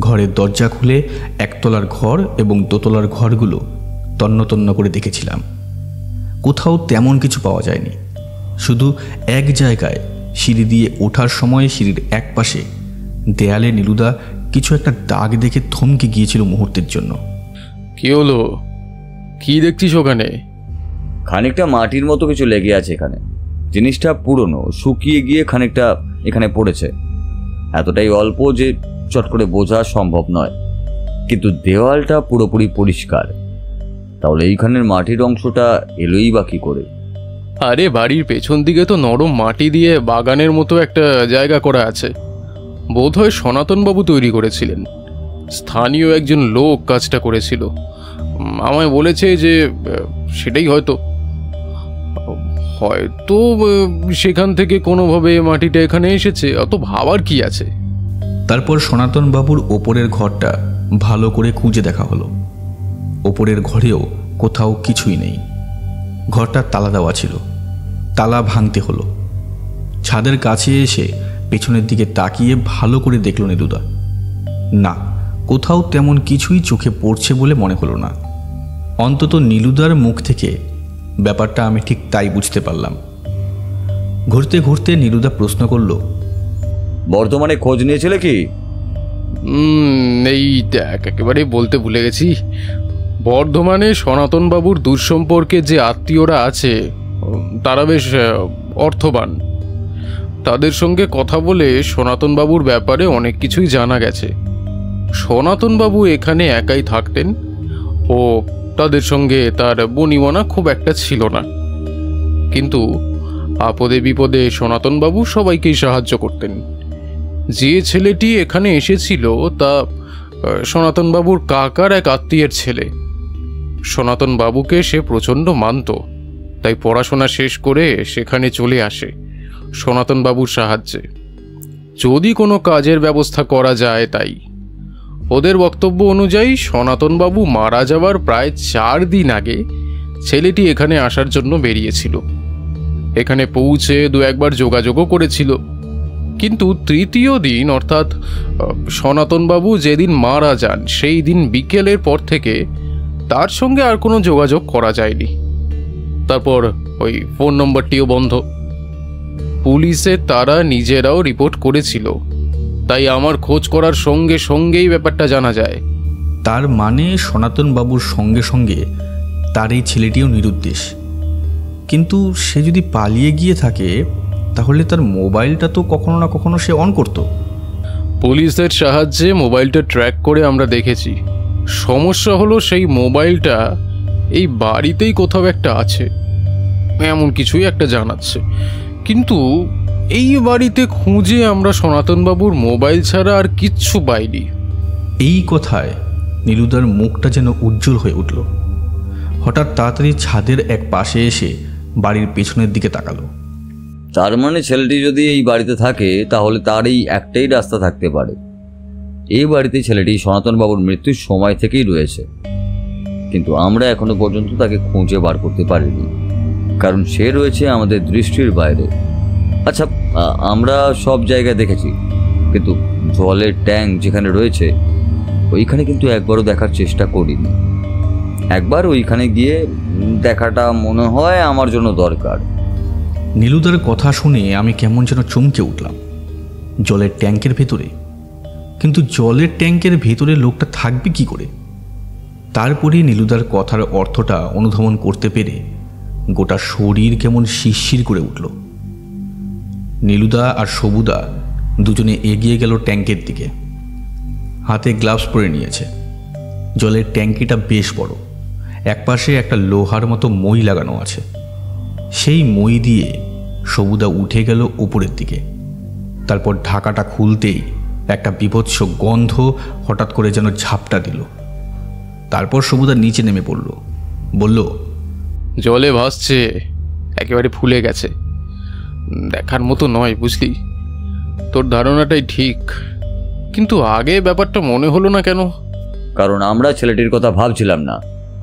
ঘরের দরজা খুলে 1তলার ঘর এবং 2তলার ঘরগুলো তন্ন তন্ন করে দেখেছিলাম। কোথাও তেমন কিছু পাওয়া যায়নি। শুধু এক জায়গায় সিঁড়ি দিয়ে ওঠার সময় সিঁড়ির এক পাশে দেয়ালে নীলুদা কিছু একটা দাগ দেখে থমকে গিয়েছিল মুহূর্তের জন্য। কি হলো? কি দেখছিস ওখানে? খানিকটা মাটির মতো কিছু লেগে আছে এখানে। জিনিসটা পুরনো, শুকিয়ে গিয়ে খানিকটা এখানে পড়েছে। এতটাই অল্প যে চট করে বোঝা সম্ভব নয়, কিন্তু দেওয়ালটা পুরোপুরি পরিষ্কার। তাহলে এইখানের মাটির অংশটা এলোই বা কি করে? আরে বাড়ির পেছন দিকে তো নরম মাটি দিয়ে বাগানের মতো একটা জায়গা করা আছে। বোধহয় সনাতনবাবু তৈরি করেছিলেন। স্থানীয় একজন লোক কাজটা করেছিল। আমায় বলেছে যে সেটাই হয়তো সেখান থেকে কোনোভাবে মাটিটা এখানে এসেছে। অত ভাবার কি আছে? তারপর সনাতনবাবুর ওপরের ঘরটা ভালো করে খুঁজে দেখা হলো। ওপরের ঘরেও কোথাও কিছুই নেই। ঘরটা তালা দেওয়া ছিল। তালা ভাঙতে হলো। ছাদের কাছে এসে পেছনের দিকে তাকিয়ে ভালো করে দেখল নীলুদা। না, কোথাও তেমন কিছুই চোখে পড়ছে বলে মনে হলো না। অন্তত নীলুদার মুখ থেকে ব্যাপারটা আমি ঠিক তাই বুঝতে পারলাম। ঘুরতে ঘুরতে নীলুদা প্রশ্ন করল, বর্ধমানে খোঁজ নিয়েছিলে কি? এই দেখ, একেবারে বলতে ভুলে গেছি। বর্ধমানে সনাতনবাবুর দূর সম্পর্কে যে আত্মীয়রা আছে তারা বেশ অর্থবান। তাদের সঙ্গে কথা বলে সনাতনবাবুর ব্যাপারে অনেক কিছুই জানা গেছে। সনাতনবাবু এখানে একাই থাকতেন ও তাদের সঙ্গে তার বনিবনা খুব একটা ছিল না, কিন্তু আপদে বিপদে সনাতনবাবু সবাইকেই সাহায্য করতেন। যে ছেলেটি এখানে এসেছিল তা সনাতনবাবুর কাকার এক আত্মীয়ের ছেলে। সনাতনবাবুকে সে প্রচণ্ড মানত, তাই পড়াশোনা শেষ করে সেখানে চলে আসে সনাতনবাবুর সাহায্যে, যদি কোনো কাজের ব্যবস্থা করা যায়। তাই ওদের বক্তব্য অনুযায়ী সনাতনবাবু মারা যাওয়ার প্রায় 4 দিন আগে ছেলেটি এখানে আসার জন্য বেরিয়েছিল। এখানে পৌঁছে 2-1বার যোগাযোগও করেছিল, কিন্তু 3য় দিন অর্থাৎ সনাতনবাবু যেদিন মারা যান সেই দিন বিকেলের পর থেকে তার সঙ্গে আর কোনো যোগাযোগ করা যায়নি। তারপর ওই ফোন নম্বরটিও বন্ধ। পুলিশে তারা নিজেরাও রিপোর্ট করেছিল, তাই আমার খোঁজ করার সঙ্গে সঙ্গেই ব্যাপারটা জানা যায়। তার মানে সনাতন বাবুর সঙ্গে সঙ্গে তার এই ছেলেটিও নিরুদ্দেশ। কিন্তু সে যদি পালিয়ে গিয়ে থাকে তাহলে তার মোবাইলটা তো কখনো না কখনো সে অন করতো। পুলিশের সাহায্যে মোবাইলটা ট্র্যাক করে আমরা দেখেছি। সমস্যা হলো সেই মোবাইলটা এই বাড়িতেই কোথাও একটা আছে, এমন কিছুই একটা জানাচ্ছে। কিন্তু এই বাড়িতে খুঁজে আমরা সনাতনবাবুর মোবাইল ছাড়া আর কিচ্ছু পাইনি। এই কথায় নীলুদার মুখটা যেন উজ্জ্বল হয়ে উঠল। হঠাৎ তাড়াতাড়ি ছাদের এক পাশে এসে বাড়ির পেছনের দিকে তাকালো। তার মানে ছেলেটি যদি এই বাড়িতে থাকে তাহলে তার এই একটাই রাস্তা থাকতে পারে। এই বাড়িতে ছেলেটি সনাতনবাবুর মৃত্যুর সময় থেকেই রয়েছে, কিন্তু আমরা এখনো পর্যন্ত তাকে খুঁজে বার করতে পারিনি, কারণ সে রয়েছে আমাদের দৃষ্টির বাইরে। আচ্ছা, আমরা সব জায়গায় দেখেছি, কিন্তু জলের ট্যাঙ্ক যেখানে রয়েছে ওইখানে কিন্তু একবারও দেখার চেষ্টা করিনি। একবার ওইখানে গিয়ে দেখাটা মনে হয় আমার জন্য দরকার। নীলুদার কথা শুনে আমি কেমন যেন চমকে উঠলাম। জলের ট্যাঙ্কের ভেতরে? কিন্তু জলের ট্যাঙ্কের ভেতরে লোকটা থাকবে কি করে? তারপরে নীলুদার কথার অর্থটা অনুধাবন করতে পেরে গোটা শরীর কেমন শিরশির করে উঠল। নীলুদা আর সবুদা দুজনে এগিয়ে গেল ট্যাঙ্কের দিকে। হাতে গ্লাভস পরে নিয়েছে। জলের ট্যাঙ্কিটা বেশ বড়। একপাশে একটা লোহার মতো মই লাগানো আছে। সেই মই দিয়ে সবুদা উঠে গেল উপরের দিকে। তারপর ঢাকাটা খুলতেই একটা বীভৎস গন্ধ হঠাৎ করে যেন ঝাপটা দিল। তারপর সবুদা নিচে নেমে পড়ল, বলল, জলে ভাসছে, একেবারে ফুলে গেছে, দেখার মতো নয়, বুঝলি? তোর ধারণাটাই ঠিক, কিন্তু আগে ব্যাপারটা মনে হলো না কেন? কারণ আমরা ছেলেটির কথা ভাবছিলাম না।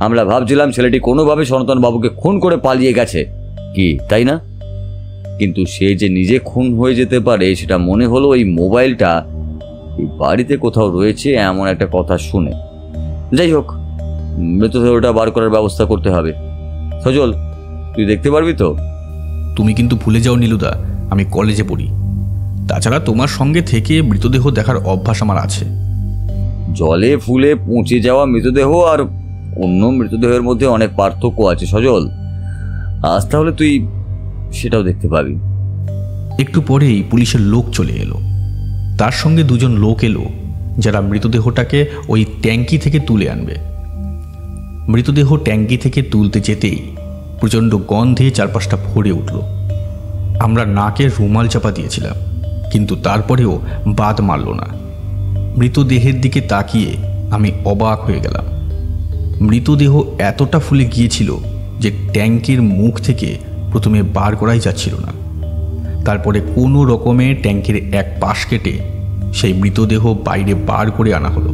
আমরা ভাবছিলাম ছেলেটি কোনোভাবে সনাতন বাবুকে খুন করে পালিয়ে গেছে, কি তাই না? কিন্তু সে যে নিজে খুন হয়ে যেতে পারে সেটা মনে হলো এই মোবাইলটা এই বাড়িতে কোথাও রয়েছে এমন একটা কথা শুনে। যাই হোক, মৃতদেহটা বার করার ব্যবস্থা করতে হবে। সজল, তুই দেখতে পারবি তো? তুমি কিন্তু ভুলে যাও নীলুদা, আমি কলেজে পড়ি। তাছাড়া তোমার সঙ্গে থেকে মৃতদেহ দেখার অভ্যাস আমার আছে। জলে ফুলে পচে যাওয়া মৃতদেহ আর অন্য মৃতদেহের মধ্যে অনেক পার্থক্য আছে সজল। আজ তাহলে তুই সেটাও দেখতে পাবি। একটু পরেই পুলিশের লোক চলে এলো। তার সঙ্গে দুজন লোক এলো যারা মৃতদেহটাকে ওই ট্যাঙ্কি থেকে তুলে আনবে। মৃতদেহ ট্যাঙ্কি থেকে তুলতে যেতেই প্রচণ্ড গন্ধে চারপাশটা ভরে উঠল। আমরা নাকে রুমাল চাপা দিয়েছিলাম, কিন্তু তারপরেও বাদ মারল না। মৃতদেহের দিকে তাকিয়ে আমি অবাক হয়ে গেলাম। মৃতদেহ এতটা ফুলে গিয়েছিল যে ট্যাঙ্কের মুখ থেকে প্রথমে বার করাই যাচ্ছিল না। তারপরে কোনো রকমে ট্যাঙ্কের এক পাশ কেটে সেই মৃতদেহ বাইরে বার করে আনা হলো।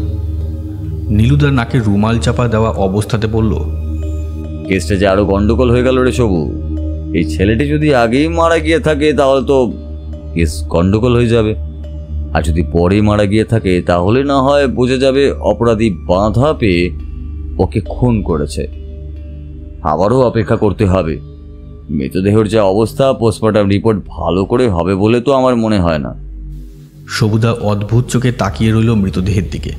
নীলুদার নাকে রুমাল চাপা দেওয়া অবস্থাতে বলল, কেসটা যে আরো গন্ডগোল হয়ে গেল রে সবু। এই ছেলেটি যদি আগেই মারা গিয়ে থাকে তাহলে তো কেস গন্ডগোল হয়ে যাবে, আর যদি পরেই মারা গিয়ে থাকে তাহলে না হয় বোঝা যাবে অপরাধী বাধা পেয়ে ওকে খুন করেছে। আবারও অপেক্ষা করতে হবে। মৃতদেহের যা অবস্থা, পোস্টমর্টম রিপোর্ট ভালো করে হবে বলে তো আমার মনে হয় না। সবুদা অদ্ভুত চোখে তাকিয়ে রইল মৃতদেহের দিকে।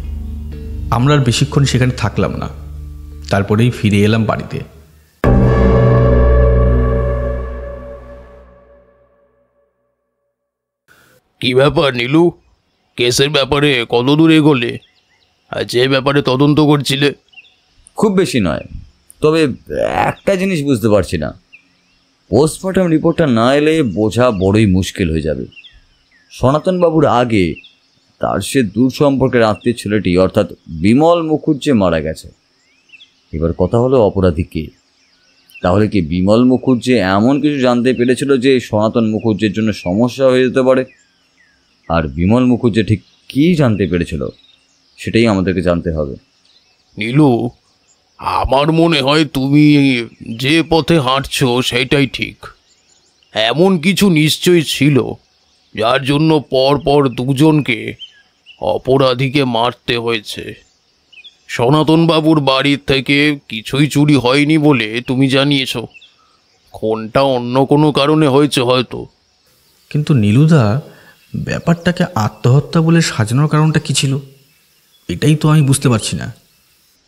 আমরা আর বেশিক্ষণ সেখানে থাকলাম না। তারপরেই ফিরে এলাম বাড়িতে। কি ব্যাপার নীলু, কেসের ব্যাপারে কত দূর এগোলে? আর যে ব্যাপারে তদন্ত করছিলে? খুব বেশি নয়, তবে একটা জিনিস বুঝতে পারছি না। পোস্টমর্টম রিপোর্টটা না এলে বোঝা বড়ই মুশকিল হয়ে যাবে। সনাতনবাবুর আগে তার সে দূর সম্পর্কের আত্মীয় ছেলেটি অর্থাৎ বিমল মুখুজ্জে মারা গেছে। এবার কথা হলো অপরাধী কে? তাহলে কি বিমল মুখুজ্জে এমন কিছু জানতে পেরেছিল যে সনাতন মুখুজ্জের জন্য সমস্যা হয়ে যেতে পারে? আর বিমল মুখুজ্জে ঠিক কী জানতে পেরেছিল সেটাই আমাদেরকে জানতে হবে। নীলু, আমার মনে হয় তুমি যে পথে হাঁটছো সেটাই ঠিক। এমন কিছু নিশ্চয়ই ছিল যার জন্য পরপর দুজনকে অপরাধীকে মারতে হয়েছে। সনাতন বাবুর বাড়ির থেকে কিছুই চুরি হয়নি বলে তুমি জানিয়েছ। খুনটা অন্য কোনো কারণে হয়েছে হয়তো। কিন্তু নীলুদা, ব্যাপারটাকে আত্মহত্যা বলে সাজানোর কারণটা কি ছিল, এটাই তো আমি বুঝতে পারছি না।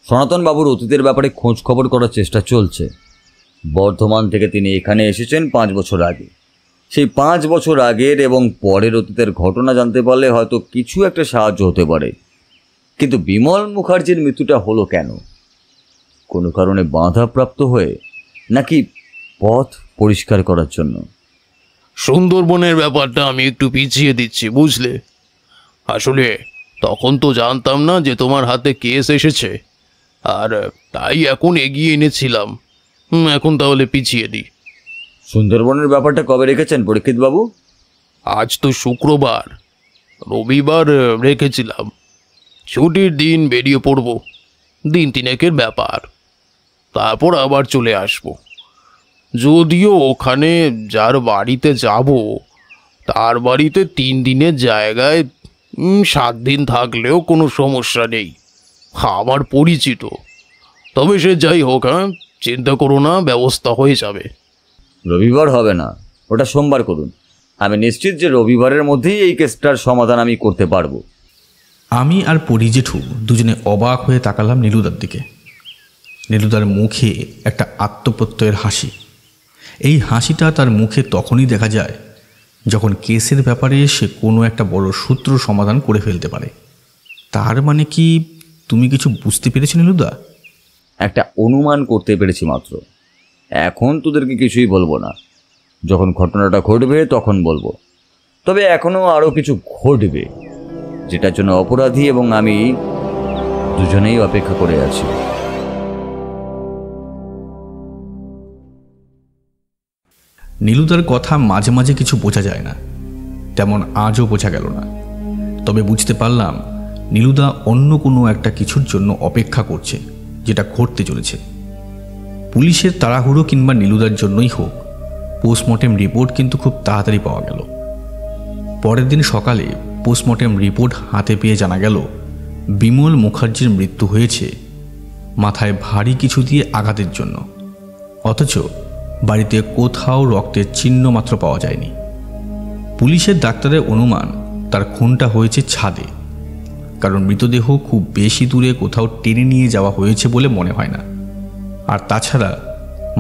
সনাতন বাবুর অতীতের ব্যাপারে খোঁজ খবর করার চেষ্টা চলছে। বর্ধমান থেকে তিনি এখানে এসেছেন 5 বছর আগে। সেই 5 বছর আগের এবং পরের অতীতের ঘটনা জানতে পারলে হয়তো কিছু একটা সাহায্য হতে পারে। কিন্তু বিমল মুখার্জির মৃত্যুটা হলো কেন? কোনো কারণে বাধাপ্রাপ্ত হয়ে, নাকি পথ পরিষ্কার করার জন্য? সুন্দরবনের ব্যাপারটা আমি একটু পিছিয়ে দিচ্ছি, বুঝলে। আসলে তখন তো জানতাম না যে তোমার হাতে কেস এসেছে, আর তাই এখন এগিয়ে এনেছিলাম। এখন তাহলে পিছিয়ে দিই। সুন্দরবনের ব্যাপারটা কবে রেখেছেন পরীক্ষিত বাবু? আজ তো শুক্রবার, রবিবার রেখেছিলাম। ছুটির দিন বেরিয়ে পড়ব, 2-3 ব্যাপার, তারপর আবার চলে আসব। যদিও ওখানে যার বাড়িতে যাব তার বাড়িতে 3 দিনের জায়গায় 7 দিন থাকলেও কোনো সমস্যা নেই, আমার পরিচিত। তবে সে যাই হোক, চিন্তা করো না, ব্যবস্থা হয়ে যাবে। রবিবার হবে না, ওটা সোমবার করুন। আমি নিশ্চিত যে রবিবারের মধ্যেই এই কেসটার সমাধান আমি করতে পারবো। আমি আর পরিজেঠু দুজনে অবাক হয়ে তাকালাম নীলুদার দিকে। নীলুদার মুখে একটা আত্মপ্রত্যয়ের হাসি। এই হাসিটা তার মুখে তখনই দেখা যায় যখন কেসের ব্যাপারে সে কোনো একটা বড় সূত্র সমাধান করে ফেলতে পারে। তার মানে কি তুমি কিছু বুঝতে পেরেছো নীলুদা? একটা অনুমান করতে পেরেছি মাত্র। এখন তোদেরকে কিছুই বলবো না, যখন ঘটনাটা ঘটবে তখন বলবো। তবে এখনও আরও কিছু ঘটবে, যেটার জন্য অপরাধী এবং আমি দুজনেই অপেক্ষা করে আছি। নীলুদার কথা মাঝে মাঝে কিছু বোঝা যায় না, তেমন আজও বোঝা গেল না। তবে বুঝতে পারলাম নীলুদা অন্য কোনো একটা কিছুর জন্য অপেক্ষা করছে, যেটা ঘটতে চলেছে। পুলিশের তাড়াহুড়ো কিংবা নীলুদার জন্যই হোক, পোস্টমর্টেম রিপোর্ট কিন্তু খুব তাড়াতাড়ি পাওয়া গেল। পরের দিন সকালে পোস্টমর্টেম রিপোর্ট হাতে পেয়ে জানা গেল বিমল মুখার্জির মৃত্যু হয়েছে মাথায় ভারী কিছু দিয়ে আঘাতের জন্য। অথচ বাড়িতে কোথাও রক্তের চিহ্ন মাত্র পাওয়া যায়নি। পুলিশের ডাক্তারের অনুমান তার খুনটা হয়েছে ছাদে, কারণ মৃতদেহ খুব বেশি দূরে কোথাও টেনে নিয়ে যাওয়া হয়েছে বলে মনে হয় না। আর তাছাড়া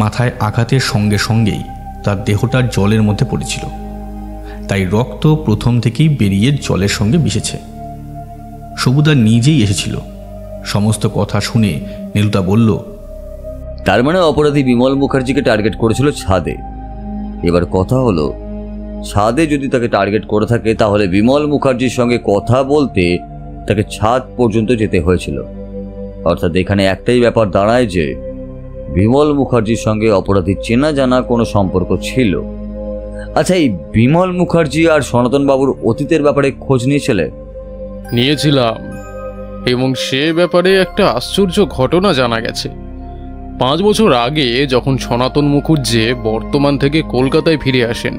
মাথায় আঘাতের সঙ্গে সঙ্গেই তার দেহটা জলের মধ্যে পড়েছিল, তাই রক্ত প্রথম থেকেই বেরিয়ে জলের সঙ্গে মিশেছে। সবুদা নিজেই এসেছিল। সমস্ত কথা শুনে নীলুদা বলল, তার মানে অপরাধী বিমল মুখার্জিকে টার্গেট করেছিল ছাদে। এবার কথা হলো, ছাদে যদি তাকে টার্গেট করে থাকে তাহলে বিমল মুখার্জির সঙ্গে কথা বলতে তাকে ছাদ পর্যন্ত যেতে হয়েছিল। অর্থাৎ এখানে একটাই ব্যাপার দাঁড়ায় যে বিমল মুখার্জির সঙ্গে অপরাধীর চেনা জানা কোনো সম্পর্ক ছিল। আচ্ছা, এই বিমল মুখার্জি আর সনাতন বাবুর অতীতের ব্যাপারে খোঁজ নিয়েছিলাম, এবং সে ব্যাপারে একটা আশ্চর্য ঘটনা জানা গেছে। 5 বছর আগে যখন সনাতন মুখার্জি বর্তমান থেকে কলকাতায় ফিরে আসেন,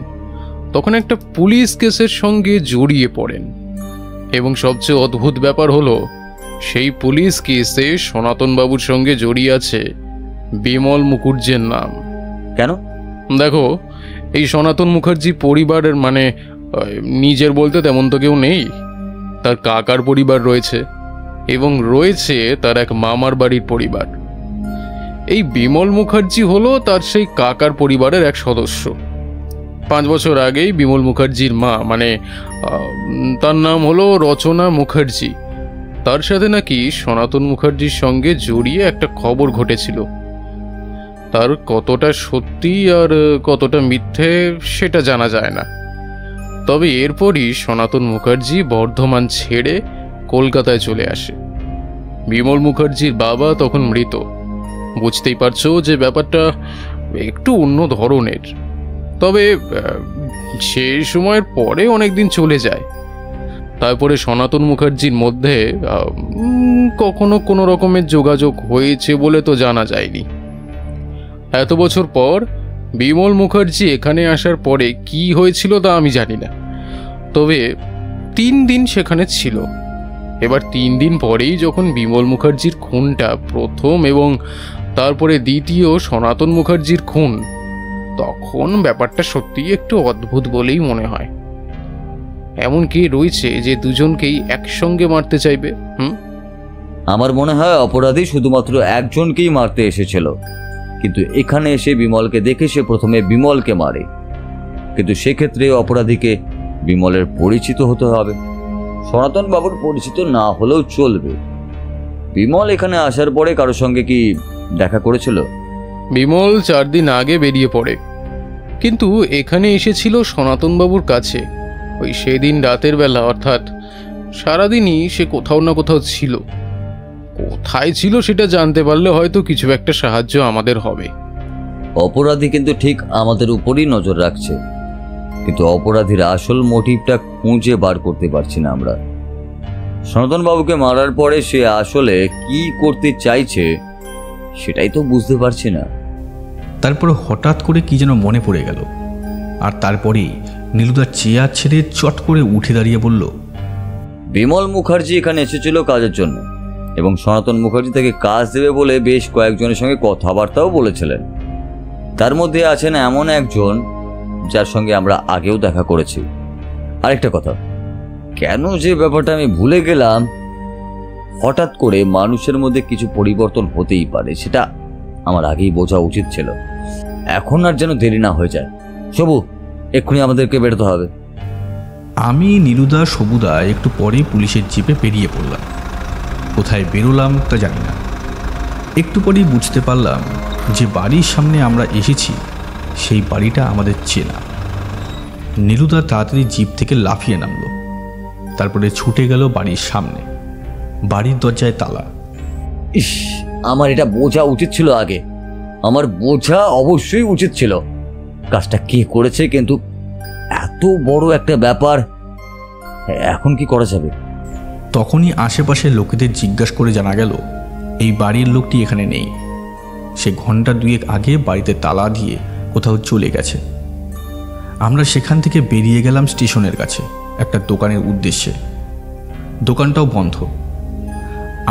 তখন একটা পুলিশ কেসের সঙ্গে জড়িয়ে পড়েন। এবং সবচেয়ে অদ্ভুত ব্যাপার হলো, সেই পুলিশ কেসে সনাতন বাবুর সঙ্গে জড়িয়ে আছে বিমল মুখার্জির নাম। কেন? দেখো, এই সনাতন মুখার্জি পরিবারের মানে নিজের বলতে তেমন তো কেউ নেই। তার কাকার পরিবার রয়েছে এবং রয়েছে তার এক মামার বাড়ির পরিবার। এই বিমল মুখার্জি হলো তার সেই কাকার পরিবারের এক সদস্য। 5 বছর আগেই বিমল মুখার্জির মা মানে তার নাম হলো রচনা মুখার্জি, তার সাথে নাকি সনাতন মুখার্জির সঙ্গে জড়িয়ে একটা খবর ঘটেছিল। তার কতটা সত্যি আর কতটা মিথ্যে সেটা জানা যায় না। তবে এরপরই সনাতন মুখার্জি বর্ধমান ছেড়ে কলকাতায় চলে আসে। বিমল মুখার্জির বাবা তখন মৃত। বুঝতেই পারছো যে ব্যাপারটা একটু অন্য ধরনের। তবে সেই সময়ের পরে অনেকদিন চলে যায়। তারপরে সনাতন মুখার্জির মধ্যে কখনো কোনো রকমের যোগাযোগ হয়েছে বলে তো জানা যায়নি। এত বছর পর বিমল মুখার্জি এখানে আসার পরে কি হয়েছিল তা আমি জানি না। তবে 3 দিন সেখানে ছিল এবার 3 দিন পরেই যখন বিমল মুখার্জির খুনটা প্রথম এবং তারপরে দ্বিতীয় সনাতন মুখার্জির খুন, তখন ব্যাপারটা সত্যিই একটু অদ্ভুত বলেই মনে হয়। এমন কে রয়েছে যে দুজনকেই একসঙ্গে মারতে চাইবে? আমার মনে হয় অপরাধী শুধুমাত্র একজনকেই মারতে এসেছিল, কিন্তু এখানে এসে বিমলকে দেখে সে প্রথমে বিমলকে মারে। কিন্তু সেক্ষেত্রে অপরাধীকে বিমলের পরিচিত হতে হবে। সনাতন বাবুর পরিচিত না হলেও চলবে। বিমল এখানে আসার পরে কারোর সঙ্গে কি দেখা করেছিল? বিমল 4 দিন আগে বেরিয়ে পড়ে, কিন্তু এখানে এসেছিল সনাতন বাবুর কাছে ওই সেদিন রাতের বেলা, অর্থাৎ সারাদিনই সে কোথাও না কোথাও ছিল। কোথায় ছিল সেটা জানতে পারলে হয়তো কিছু একটা সাহায্য আমাদের হবে। অপরাধী কিন্তু ঠিক আমাদের উপরই নজর রাখছে, কিন্তু অপরাধীর আসল মোটিভটা খুঁজে বার করতে পারছি না আমরা। সনাতন বাবুকে মারার পরে সে আসলে কি করতে চাইছে সেটাই তো বুঝতে পারছি না। তারপর হঠাৎ করে কি যেন মনে পড়ে গেল, আর তারপরেই নীলুদার চেয়ার ছেড়ে চট করে উঠে দাঁড়িয়ে বলল, বিমল মুখার্জি এখানে এসেছিল কাজের জন্য, এবং সনাতন মুখার্জি তাকে কাজ দেবে বলে বেশ কয়েকজনের সঙ্গে কথাবার্তাও বলেছিলেন। তার মধ্যে আছেন এমন একজন যার সঙ্গে আমরা আগেও দেখা করেছি। আরেকটা কথা, কেন যে ব্যাপারটা আমি ভুলে গেলাম, হঠাৎ করে মানুষের মধ্যে কিছু পরিবর্তন হতেই পারে, সেটা আমার আগেই বোঝা উচিত ছিল। এখন আর যেন দেরি না হয়ে যায়। সবু, এক্ষুনি আমাদেরকে বেরোতে হবে। আমি, নীলুদা, সবুদা একটু পরেই পুলিশের জিপে বেরিয়ে পড়লাম। কোথায় বেরোলাম তা জানি না। একটু পরেই বুঝতে পারলাম যে বাড়ির সামনে আমরা এসেছি সেই বাড়িটা আমাদের চেনা। নীলুদা তাড়াতাড়ি জিপ থেকে লাফিয়ে নামলো, তারপরে ছুটে গেল বাড়ির সামনে। বাড়ির দরজায় তালা। ইস, আমার এটা বোঝা উচিত ছিল আগে। আমার বোঝা অবশ্যই উচিত ছিল। কাজটা কে করেছে, কিন্তু এত বড় একটা ব্যাপার, এখন কি করা যাবে? তখনই আশেপাশের লোকেদের জিজ্ঞাসা করে জানা গেল এই বাড়ির লোকটি এখানে নেই। সে ঘন্টা 2 আগে বাড়িতে তালা দিয়ে কোথাও চলে গেছে। আমরা সেখান থেকে বেরিয়ে গেলাম স্টেশনের কাছে একটা দোকানের উদ্দেশ্যে। দোকানটাও বন্ধ।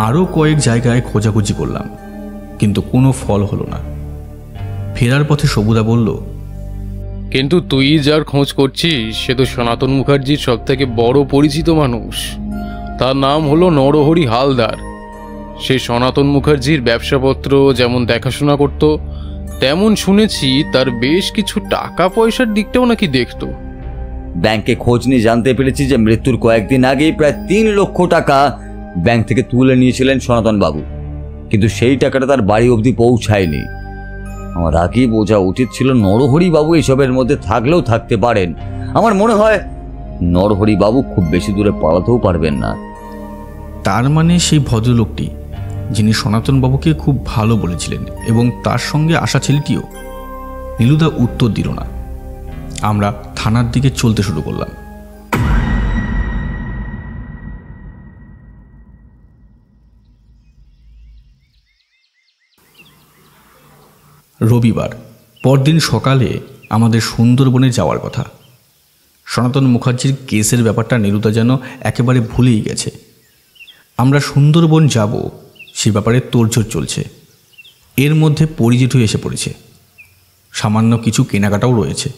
আরও কয়েক জায়গায় খোঁজাখুঁজি করলাম, কিন্তু কোনো ফল হলো না। ফেরার পথে সবুদা বলল, কিন্তু তুই যার খোঁজ করছিস সে তো সনাতন মুখার্জির সব থেকে বড় পরিচিত মানুষ। তার নাম হলো নরহরি হালদার। সে সনাতন মুখার্জির ব্যবসাপত্র যেমন দেখাশোনা করত, তেমন শুনেছি তার বেশ কিছু টাকা পয়সার দিকটাও নাকি দেখত। ব্যাংকে খোঁজ নিয়ে জানতে পেরেছি যে মৃত্যুর কয়েকদিন আগেই প্রায় 3 লক্ষ টাকা ব্যাংক থেকে তুলে নিয়েছিলেন সনাতন বাবু, কিন্তু সেই টাকাটা তার বাড়ি অবধি পৌঁছায়নি। আমার আগেই বোঝা উচিত ছিল নরহরি বাবু এসবের মধ্যে থাকলেও থাকতে পারেন। আমার মনে হয় নরহরি বাবু খুব বেশি দূরে পালাতেও পারবেন না। তার মানে সেই ভদ্রলোকটি যিনি সনাতন বাবুকে খুব ভালো বলেছিলেন এবং তার সঙ্গে আসা ছেলেটিও? নীলুদা উত্তর দিল না। আমরা থানার দিকে চলতে শুরু করলাম। রবিবার পরদিন সকালে আমাদের সুন্দরবনে যাওয়ার কথা। সনাতন মুখার্জির কেসের ব্যাপারটা নীলুদা যেন একেবারে ভুলেই গেছে। আমরা সুন্দরবন যাব সে ব্যাপারে তোড়জোড় চলছে। এর মধ্যে পরিচিত এসে পড়েছে। সামান্য কিছু কেনাকাটাও রয়েছে,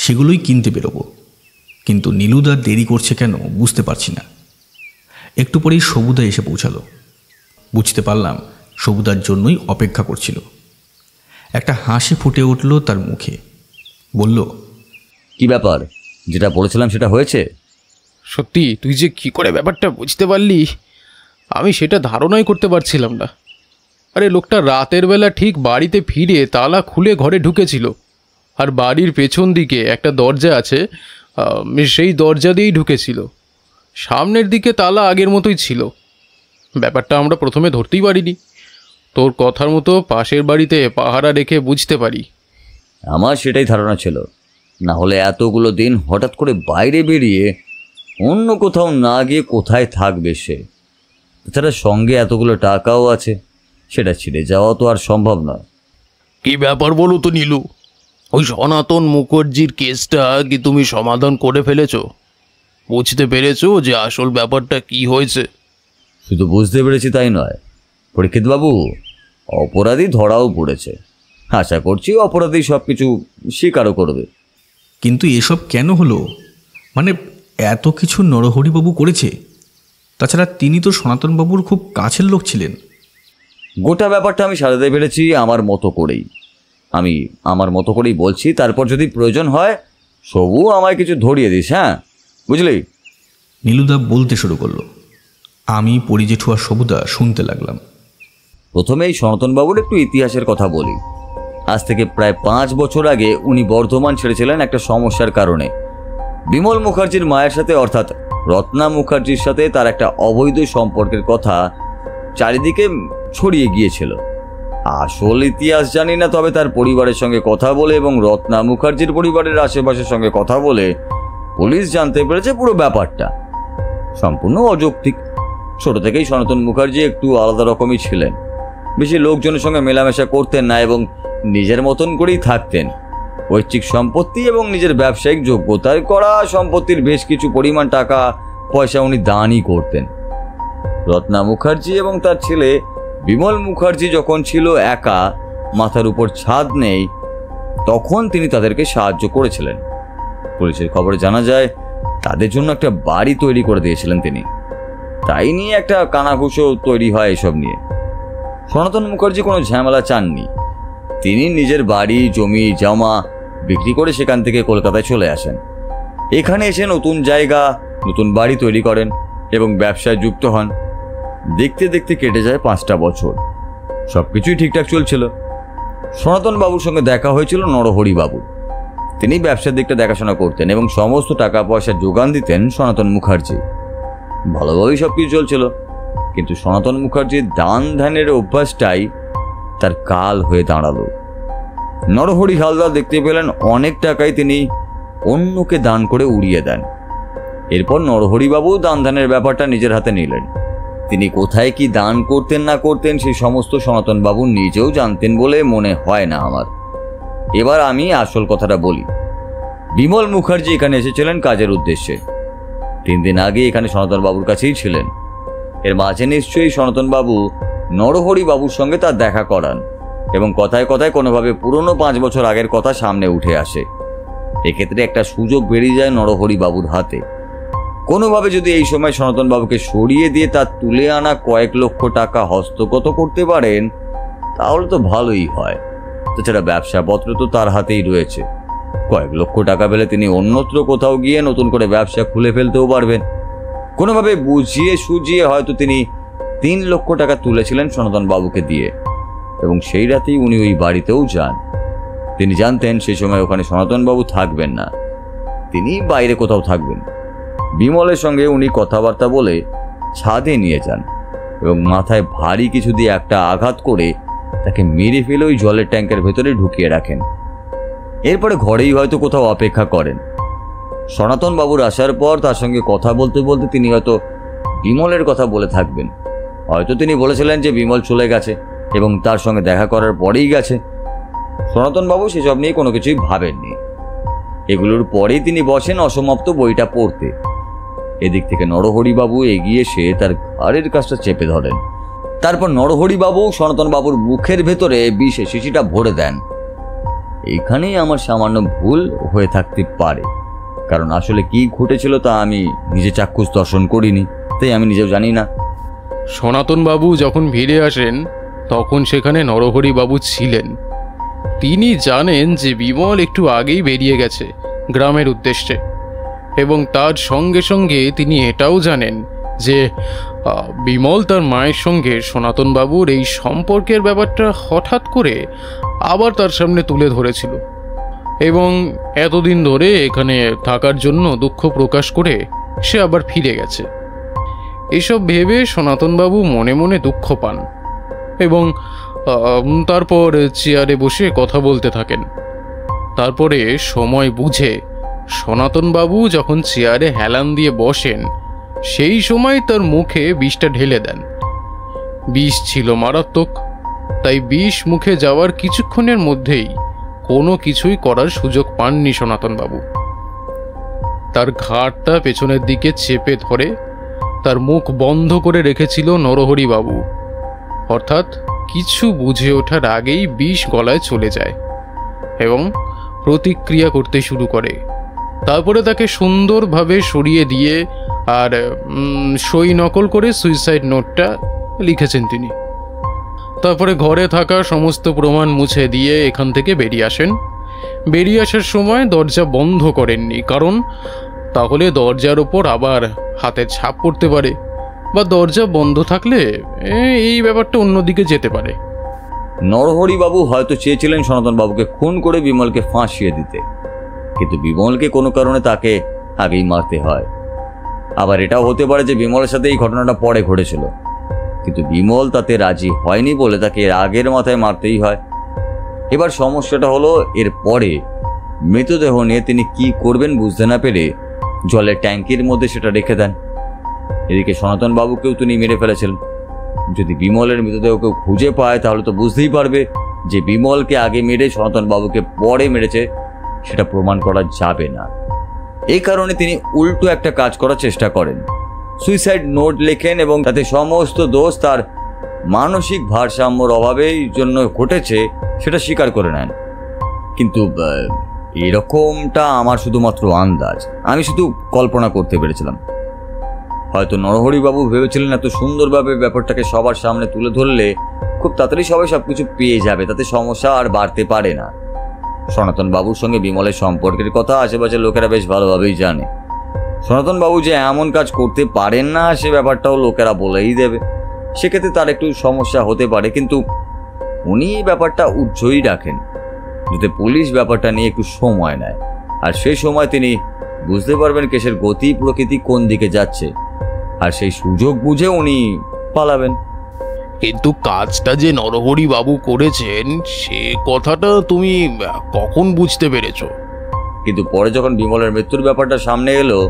সেগুলোই কিনতে বেরোবো। কিন্তু নীলুদা দেরি করছে কেন বুঝতে পারছি না। একটু পরেই সবুদা এসে পৌঁছালো। বুঝতে পারলাম সবুদার জন্যই অপেক্ষা করছিল। একটা হাসি ফুটে উঠল তার মুখে। বলল, কি ব্যাপার, যেটা বলেছিলাম সেটা হয়েছে? সত্যি তুই যে কি করে ব্যাপারটা বুঝতে পারলি আমি সেটা ধারণাই করতে পারছিলাম না। আরে লোকটা রাতের বেলা ঠিক বাড়িতে ফিরে তালা খুলে ঘরে ঢুকেছিল, আর বাড়ির পেছন দিকে একটা দরজা আছে, সেই দরজা দিয়েই ঢুকেছিল। সামনের দিকে তালা আগের মতোই ছিল। ব্যাপারটা আমরা প্রথমে ধরতেই পারিনি। তোর কথার মতো পাশের বাড়িতে পাহারা রেখে বুঝতে পারি। আমার সেটাই ধারণা ছিল, না হলে এতগুলো দিন হঠাৎ করে বাইরে বেরিয়ে অন্য কোথাও না গিয়ে কোথায় থাকবে সে? তাছাড়া সঙ্গে এতগুলো টাকাও আছে, সেটা ছিঁড়ে যাওয়া তো আর সম্ভব নয়। কি ব্যাপার বলো তো নীলু, ওই সনাতন মুখার্জির কেসটা কি তুমি সমাধান করে ফেলেছো? বুঝতে পেরেছো যে আসল ব্যাপারটা কি হয়েছে? শুধু বুঝতে পেরেছি তাই নয়, পরীক্ষিতবাবু, অপরাধী ধরাও পড়েছে। আশা করছি অপরাধী সব কিছু স্বীকারও করবে। কিন্তু এসব কেন হলো? মানে এত কিছু নরহরিবাবু করেছে, তাছাড়া তিনি তো সনাতনবাবুর খুব কাছের লোক ছিলেন। গোটা ব্যাপারটা আমি সারাতে পেরেছি আমার মতো করেই। আমি আমার মতো করেই বলছি, তারপর যদি প্রয়োজন হয় সবু আমায় কিছু ধরিয়ে দিস, হ্যাঁ, বুঝলি? নীলুদা বলতে শুরু করলো। আমি পরিজেঠু আর সবুদা শুনতে লাগলাম। প্রথমেই সনাতনবাবুর একটু ইতিহাসের কথা বলি। আজ থেকে প্রায় 5 বছর আগে উনি বর্ধমান ছেড়েছিলেন একটা সমস্যার কারণে। বিমল মুখার্জির মায়ের সাথে, অর্থাৎ রত্না মুখার্জির সাথে তার একটা অবৈধ সম্পর্কের কথা চারিদিকে ছড়িয়ে গিয়েছিল। আসল ইতিহাস জানি না, তবে তার পরিবারের সঙ্গে কথা বলে এবং রত্না মুখার্জির পরিবারের আশেপাশের সঙ্গে কথা বলে পুলিশ জানতে পেরেছে পুরো ব্যাপারটা সম্পূর্ণ অযৌক্তিক। ছোট থেকেই সনাতন মুখার্জি একটু আলাদা রকমই ছিলেন। বেশি লোকজনের সঙ্গে মেলামেশা করতেন না এবং নিজের মতন করেই থাকতেন। ঐচ্ছিক সম্পত্তি এবং নিজের ব্যবসায়িক যোগ্যতায় করা সম্পত্তির বেশ কিছু পরিমাণ টাকা পয়সা উনি দানই করতেন। রত্না মুখার্জি এবং তার ছেলে বিমল মুখার্জি যখন ছিল একা, মাথার উপর ছাদ নেই, তখন তিনি তাদেরকে সাহায্য করেছিলেন। পুলিশের খবরে জানা যায় তাদের জন্য একটা বাড়ি তৈরি করে দিয়েছিলেন তিনি। তাই নিয়ে একটা কানাঘুষো তৈরি হয় এসব নিয়ে। সনাতন মুখার্জি কোনো ঝামেলা চাননি। তিনি নিজের বাড়ি জমি জমা বিক্রি করে সেখান থেকে কলকাতায় চলে আসেন। এখানে এসে নতুন জায়গা, নতুন বাড়ি তৈরি করেন এবং ব্যবসায় যুক্ত হন। দেখতে দেখতে কেটে যায় 5টা বছর। সবকিছুই ঠিকঠাক চলছিল। সনাতন বাবুর সঙ্গে দেখা হয়েছিল নরহরি বাবুর। তিনি ব্যবসার দিকটা দেখাশোনা করতেন এবং সমস্ত টাকা পয়সা যোগান দিতেন সনাতন মুখার্জি। ভালোভাবেই সবকিছু চলছিল, কিন্তু সনাতন মুখার্জির দান ধ্যানের অভ্যাসটাই তার কাল হয়ে দাঁড়ালো। নরহরি হালদার দেখতে পেলেন অনেক টাকাই তিনি অন্যকে দান করে উড়িয়ে দেন। এরপর নরহরিবাবু দান ধ্যানের ব্যাপারটা নিজের হাতে নিলেন। তিনি কোথায় কি দান করতেন না করতেন সেই সমস্ত সনাতনবাবু নিজেও জানতেন বলে মনে হয় না আমার। এবার আমি আসল কথাটা বলি। বিমল মুখার্জি এখানে এসেছিলেন কাজের উদ্দেশ্যে। 3 দিন আগে এখানে সনাতনবাবুর কাছেই ছিলেন। এর মাঝে নিশ্চয়ই সনাতনবাবু নরহরি বাবুর সঙ্গে তার দেখা করান এবং কথায় কথায় কোনোভাবে পুরনো 5 বছর আগের কথা সামনে উঠে আসে। এক্ষেত্রে একটা সুযোগ বেরিয়ে যায় নরহরি বাবুর হাতে। কোনোভাবে যদি এই সময় সনাতনবাবুকে সরিয়ে দিয়ে তার তুলে আনা কয়েক লক্ষ টাকা হস্তগত করতে পারেন তাহলে তো ভালোই হয়। তাছাড়া ব্যবসাপত্র তো তার হাতেই রয়েছে। কয়েক লক্ষ টাকা পেলে তিনি অন্যত্র কোথাও গিয়ে নতুন করে ব্যবসা খুলে ফেলতেও পারবেন। কোনোভাবে বুঝিয়ে সুঝিয়ে হয়তো তিনি 3 লক্ষ টাকা তুলেছিলেন সনাতনবাবুকে দিয়ে এবং সেই রাতেই উনি ওই বাড়িতেও যান। তিনি জানতেন সেই সময় ওখানে সনাতনবাবু থাকবেন না, তিনি বাইরে কোথাও থাকবেন। বিমলের সঙ্গে উনি কথাবার্তা বলে ছাদে নিয়ে যান এবং মাথায় ভারী কিছু দিয়ে একটা আঘাত করে তাকে মেরে ফেলে ওই জলের ট্যাঙ্কের ভেতরে ঢুকিয়ে রাখেন। এরপরে ঘরেই হয়তো কোথাও অপেক্ষা করেন। সনাতন বাবুর আসার পর তার সঙ্গে কথা বলতে বলতে তিনি হয়তো বিমলের কথা বলে থাকবেন। হয়তো তিনি বলেছিলেন যে বিমল চলে গেছে এবং তার সঙ্গে দেখা করার পরেই গেছে। সনাতন বাবু সেসব নিয়ে কোনো কিছুই ভাবেননি। এগুলোর পরেই তিনি বসেন অসমাপ্ত বইটা পড়তে। এদিক থেকে নরহরি বাবু এগিয়ে এসে তার ঘাড়ের কাজটা চেপে ধরেন। তারপর নরহরি বাবু সনাতন বাবুর মুখের ভেতরে বিষে শিশিটা ভরে দেন। এখানেই আমার সামান্য ভুল হয়ে থাকতে পারে, কারণ আসলে কি ঘটেছিল তা আমি নিজে চাক্ষুষ দর্শন করিনি, তাই আমি নিজেও জানি না। সনাতন বাবু যখন ফিরে আসেন তখন সেখানে নরহরি বাবু ছিলেন। তিনি জানেন যে বিমল একটু আগেই বেরিয়ে গেছে গ্রামের উদ্দেশ্যে এবং তার সঙ্গে সঙ্গে তিনি এটাও জানেন যে বিমল তার মায়ের সঙ্গে সনাতন বাবুর এই সম্পর্কের ব্যাপারটা হঠাৎ করে আবার তার সামনে তুলে ধরেছিল এবং এতদিন ধরে এখানে থাকার জন্য দুঃখ প্রকাশ করে সে আবার ফিরে গেছে। এসব ভেবে সনাতনবাবু মনে মনে দুঃখ পান এবং তারপর চেয়ারে বসে কথা বলতে থাকেন। তারপরে সময় বুঝে সনাতনবাবু যখন চেয়ারে হেলান দিয়ে বসেন সেই সময় তার মুখে বিষটা ঢেলে দেন। বিষ ছিল মারাত্মক, তাই বিষ মুখে যাওয়ার কিছুক্ষণের মধ্যেই কোনো কিছুই করার সুযোগ পাননি সনাতনবাবু। তার ঘাড়টা পেছনের দিকে চেপে ধরে তার মুখ বন্ধ করে রেখেছিল নরহরি বাবু। অর্থাৎ কিছু বুঝে ওঠার আগেই বিষ গলায় চলে যায় এবং প্রতিক্রিয়া করতে শুরু করে। তারপরে তাকে সুন্দরভাবে সরিয়ে দিয়ে আর সই নকল করে সুইসাইড নোটটা লিখেছেন তিনি। তারপরে ঘরে থাকা সমস্ত প্রমাণ মুছে দিয়ে এখান থেকে বেরিয়ে আসেন। বেরিয়ে আসার সময় দরজা বন্ধ করেননি, কারণ তাহলে দরজার ওপর আবার হাতের ছাপ পড়তে পারে, বা দরজা বন্ধ থাকলে এই ব্যাপারটা অন্যদিকে যেতে পারে। নরহরি বাবু হয়তো চেয়েছিলেন সনাতন বাবুকে খুন করে বিমলকে ফাঁসিয়ে দিতে, কিন্তু বিমলকে কোনো কারণে তাকে আগেই মারতে হয়। আবার এটাও হতে পারে যে বিমলের সাথে এই ঘটনাটা পরে ঘটেছিল, কিন্তু বিমল তাতে রাজি হয়নি বলে তাকে এর আগের মাথায় মারতেই হয়। এবার সমস্যাটা হলো, এর পরে মৃতদেহ নিয়ে তিনি কি করবেন বুঝতে না পেরে জলের ট্যাঙ্কির মধ্যে সেটা রেখে দেন। এদিকে সনাতন বাবুকেও তিনি মেরে ফেলেছিলেন। যদি বিমলের মৃতদেহ কেউ খুঁজে পায় তাহলে তো বুঝতেই পারবে যে বিমলকে আগে মেরে সনাতন বাবুকে পরে মেরেছে, সেটা প্রমাণ করা যাবে না। এই কারণে তিনি উল্টো একটা কাজ করার চেষ্টা করেন। সুইসাইড নোট লেখেন এবং তাতে সমস্ত দোষ তার মানসিক ভারসাম্যর অভাবেই জন্য ঘটেছে সেটা স্বীকার করে নেন। কিন্তু এরকমটা আমার শুধুমাত্র আন্দাজ, আমি শুধু কল্পনা করতে পেরেছিলাম। হয়তো নরহরি বাবু ভেবেছিলেন এত সুন্দরভাবে ব্যাপারটাকে সবার সামনে তুলে ধরলে খুব তাড়াতাড়ি সবাই সবকিছু পেয়ে যাবে, তাতে সমস্যা আর বাড়তে পারে না। সনাতন বাবুর সঙ্গে বিমলের সম্পর্কের কথা আশেপাশের লোকেরা বেশ ভালোভাবেই জানে। সনাতন বাবু যে এমন কাজ করতে পারেন না সে ব্যাপারটাও লোকেরা বলেই দেবে, সেক্ষেত্রে তার একটু সমস্যা হতে পারে। কিন্তু উনি এই ব্যাপারটা উজ্জ্বলই রাখেন যাতে পুলিশ ব্যাপারটা নিয়ে একটু সময় নেয়, আর সেই সময় তিনি বুঝতে পারবেন কেসের গতি প্রকৃতি কোন দিকে যাচ্ছে, আর সেই সুযোগ বুঝে উনি পালাবেন। কিন্তু কাজটা যে নরহরি বাবু করেছেন সে কথাটা তুমি কখন বুঝতে পেরেছো? কিন্তু পরে যখন বিমলের মৃত্যুর ব্যাপারটা সামনে এলো,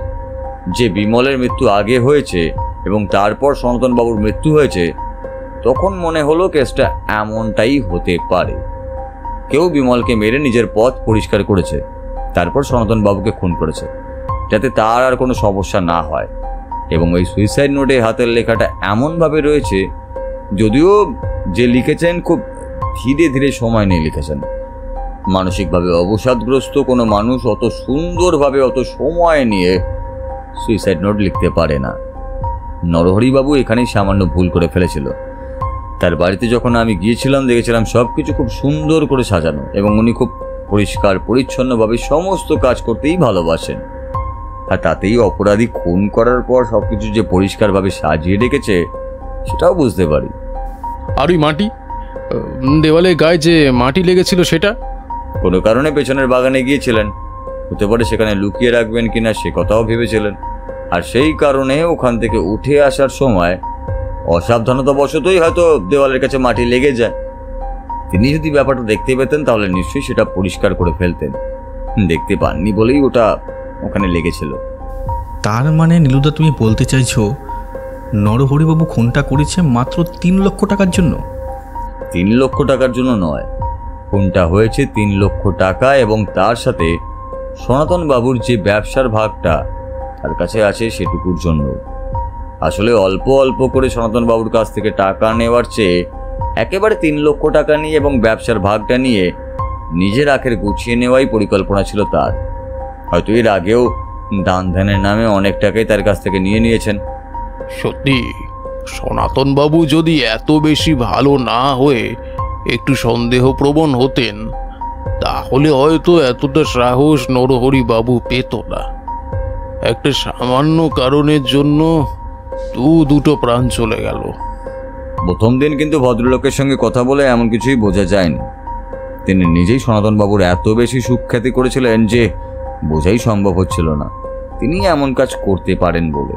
যে বিমলের মৃত্যু আগে হয়েছে এবং তারপর সনাতন বাবুর মৃত্যু হয়েছে, তখন মনে হলো কেসটা এমনটাই হতে পারে। কেউ বিমলকে মেরে নিজের পথ পরিষ্কার করেছে, তারপর সনাতন বাবুকে খুন করেছে যাতে তার আর কোনো সমস্যা না হয়। এবং ওই সুইসাইড নোটে হাতের লেখাটা এমনভাবে রয়েছে, যদিও যে লিখেছেন খুব ধীরে ধীরে সময় নিয়ে লিখেছেন। মানসিকভাবে অবসাদগ্রস্ত কোনো মানুষ অত সুন্দরভাবে অত সময় নিয়ে সুইসাইড নোট লিখতে পারে না। নরহরিবাবু এখানেই সামান্য ভুল করে ফেলেছিল। তার বাড়িতে যখন আমি গিয়েছিলাম দেখেছিলাম সব কিছু খুব সুন্দর করে সাজানো, এবং উনি খুব পরিষ্কার পরিচ্ছন্নভাবে সমস্ত কাজ করতেই ভালোবাসেন। আর তাতেই অপরাধী খুন করার পর সবকিছু যে পরিষ্কারভাবে সাজিয়ে রেখেছে সেটাও বুঝতে পারি। আর ওই মাটি দেওয়ালে গায়ে যে মাটি লেগেছিল সেটা কোনো কারণে পেছনের বাগানে গিয়েছিলেন, হতে পারে সেখানে লুকিয়ে রাখবেন কিনা সে কথাও ভেবেছিলেন, আর সেই কারণে ওখান থেকে উঠে আসার সময় অসাবধানতাবশতই হয়তো দেওয়ালের কাছে মাটি লেগে যায়। তিনি যদি ব্যাপারটা দেখতে পেতেন তাহলে নিশ্চয়ই সেটা পরিষ্কার করে ফেলতেন। দেখতে পাননি বলেই ওটা ওখানে লেগেছিল। তার মানে নীলুদা তুমি বলতে চাইছো নরহরিবাবু খুনটা করেছে মাত্র 3 লক্ষ টাকার জন্য? 3 লক্ষ টাকার জন্য নয়, খুনটা হয়েছে 3 লক্ষ টাকা এবং তার সাথে সনাতন বাবুর যে ব্যবসার ভাগটা তার কাছে আছে সেটুকুর জন্য। আসলে অল্প অল্প করে সনাতন বাবুর কাছ থেকে টাকা নেওয়ার চেয়ে একেবারে 3 লক্ষ টাকা নিয়ে এবং ব্যবসার ভাগটা নিয়ে নিজের আখের গুছিয়ে নেওয়াই পরিকল্পনা ছিল তার। হয়তো এর আগেও দান ধ্যানের নামে অনেক টাকাই তার কাছ থেকে নিয়েছেন। সত্যি সনাতন বাবু যদি এত বেশি ভালো না হয়ে একটু সন্দেহপ্রবণ হতেন তাহলে হয়তো এতটা সাহস নরহরি বাবু পেত না। একটা সামান্য কারণের জন্য দুটো প্রাণ চলে গেল। প্রথম দিন কিন্তু ভদ্রলোকের সঙ্গে কথা বলে এমন কিছুই বোঝা যায়নি। তিনি নিজেই সনাতন বাবুর এত বেশি সুখ্যাতি করেছিলেন যে বোঝাই সম্ভব হচ্ছিল না তিনি এমন কাজ করতে পারেন বলে।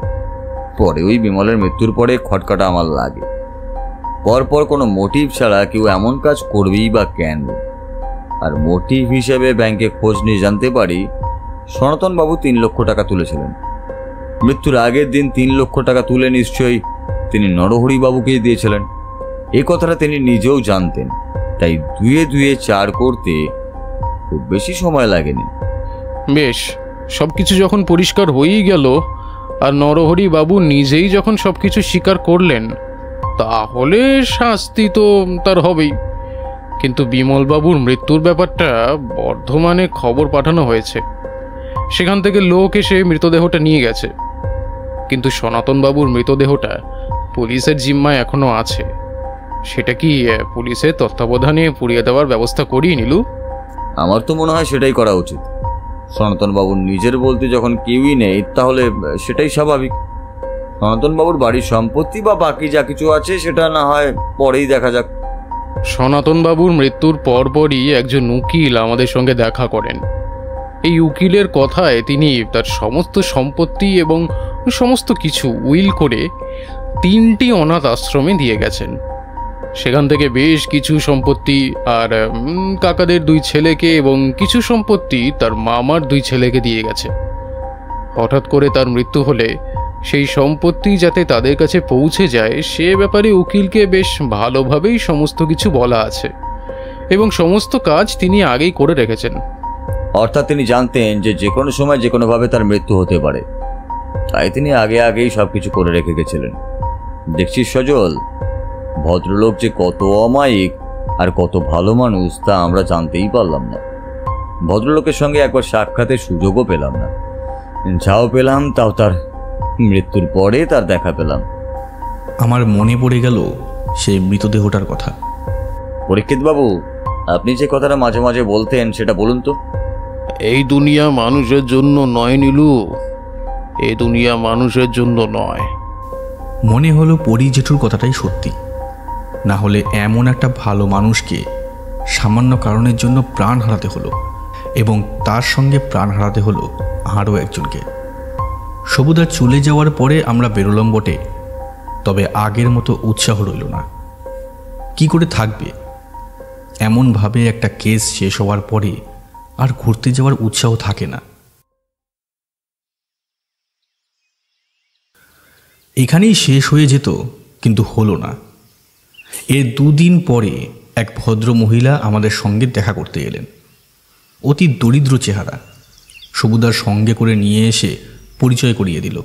পরে ওই বিমলের মৃত্যুর পরে খটকাটা আমার লাগে, পরপর কোনো মোটিভ ছাড়া কেউ এমন কাজ করবেই বা কেন। আর মোটিভ হিসেবে ব্যাংকে খোঁজ নিয়ে জানতে পারি সনাতন বাবু 3 লক্ষ টাকা তুলেছিলেন। মৃত্যুর আগের দিন 3 লক্ষ টাকা তুলে নিশ্চয়ই তিনি নরহরি বাবুকেই দিয়েছিলেন। এই কথাটা তিনি নিজেও জানতেন, তাই 2 4 করতে খুব বেশি সময় লাগেনি। বেশ, সবকিছু যখন পরিষ্কার হয়েই গেল আর নরহরি বাবু নিজেই যখন সবকিছু স্বীকার করলেন, তাহলে শাস্তি তো তার হবেই। কিন্তু বিমলবাবুর মৃত্যুর ব্যাপারটা বর্ধমানে খবর পাঠানো হয়েছে, সেখান থেকে লোক এসে মৃতদেহটা নিয়ে গেছে। কিন্তু সনাতনবাবুর মৃতদেহটা পুলিশের জিম্মায় এখনো আছে। সেটা কি পুলিশের তত্ত্বাবধানে পুড়িয়ে দেওয়ার ব্যবস্থা করি নীলু? আমার তো মনে হয় সেটাই করা উচিত। সনাতনবাবুর নিজের বলতে যখন কেউই নেই, তাহলে সেটাই স্বাভাবিক। সনাতনবাবুর বাড়ির সম্পত্তি বা বাকি যা কিছু আছে সেটা না হয় পরেই দেখা যাক। সনাতনবাবুর মৃত্যুর পরপরই একজন উকিল আমাদের সঙ্গে দেখা করেন। এই উকিলের কথায় তিনি তার সমস্ত সম্পত্তি এবং সমস্ত কিছু উইল করে 3টি অনাথ আশ্রমে দিয়ে গেছেন। সেখান থেকে বেশ কিছু সম্পত্তি আর কাকাদের 2 ছেলেকে এবং কিছু সম্পত্তি তার মামার 2 ছেলেকে দিয়ে গেছে। হঠাৎ করে তার মৃত্যু হলে সেই সম্পত্তি যাতে তাদের কাছে পৌঁছে যায় সে ব্যাপারে উকিলকে বেশ ভালোভাবেই সমস্ত কিছু বলা আছে, এবং সমস্ত কাজ তিনি আগেই করে রেখেছেন। অর্থাৎ তিনি জানতেন যে কোনো সময় যে কোনোভাবে তার মৃত্যু হতে পারে, তাই তিনি আগেই সব কিছু করে রেখে গেছিলেন। দেখছিস সজল, ভদ্রলোক যে কত অমায়িক আর কত ভালো মানুষ তা আমরা জানতেই পারলাম না। ভদ্রলোকের সঙ্গে একবার সাক্ষাতের সুযোগও পেলাম না, যাও পেলাম তাও তার মৃত্যুর পরে তার দেখা পেলাম। আমার মনে পড়ে গেল সেই মৃতদেহটার কথা। পরীক্ষিত বাবু, আপনি যে কথাটা মাঝে মাঝে বলতেন সেটা বলুন তো। এই দুনিয়া মানুষের জন্য নয় নীলু, এই দুনিয়া মানুষের জন্য নয়। মনে হলো পরি জেঠুর কথাটাই সত্যি। না হলে এমন একটা ভালো মানুষকে সামান্য কারণের জন্য প্রাণ হারাতে হলো, এবং তার সঙ্গে প্রাণ হারাতে হলো আরও একজনকে। সবুদা চলে যাওয়ার পরে আমরা বেরোলাম বটে, তবে আগের মতো উৎসাহ রইল না। কি করে থাকবে? এমনভাবে একটা কেস শেষ হওয়ার পরে আর ঘুরতে যাওয়ার উৎসাহ থাকে না। এখানেই শেষ হয়ে যেত, কিন্তু হলো না। এর 2 দিন পরে এক ভদ্র মহিলা আমাদের সঙ্গে দেখা করতে এলেন। অতি দরিদ্র চেহারা। সবুদার সঙ্গে করে নিয়ে এসে পরিচয় করিয়ে দিল।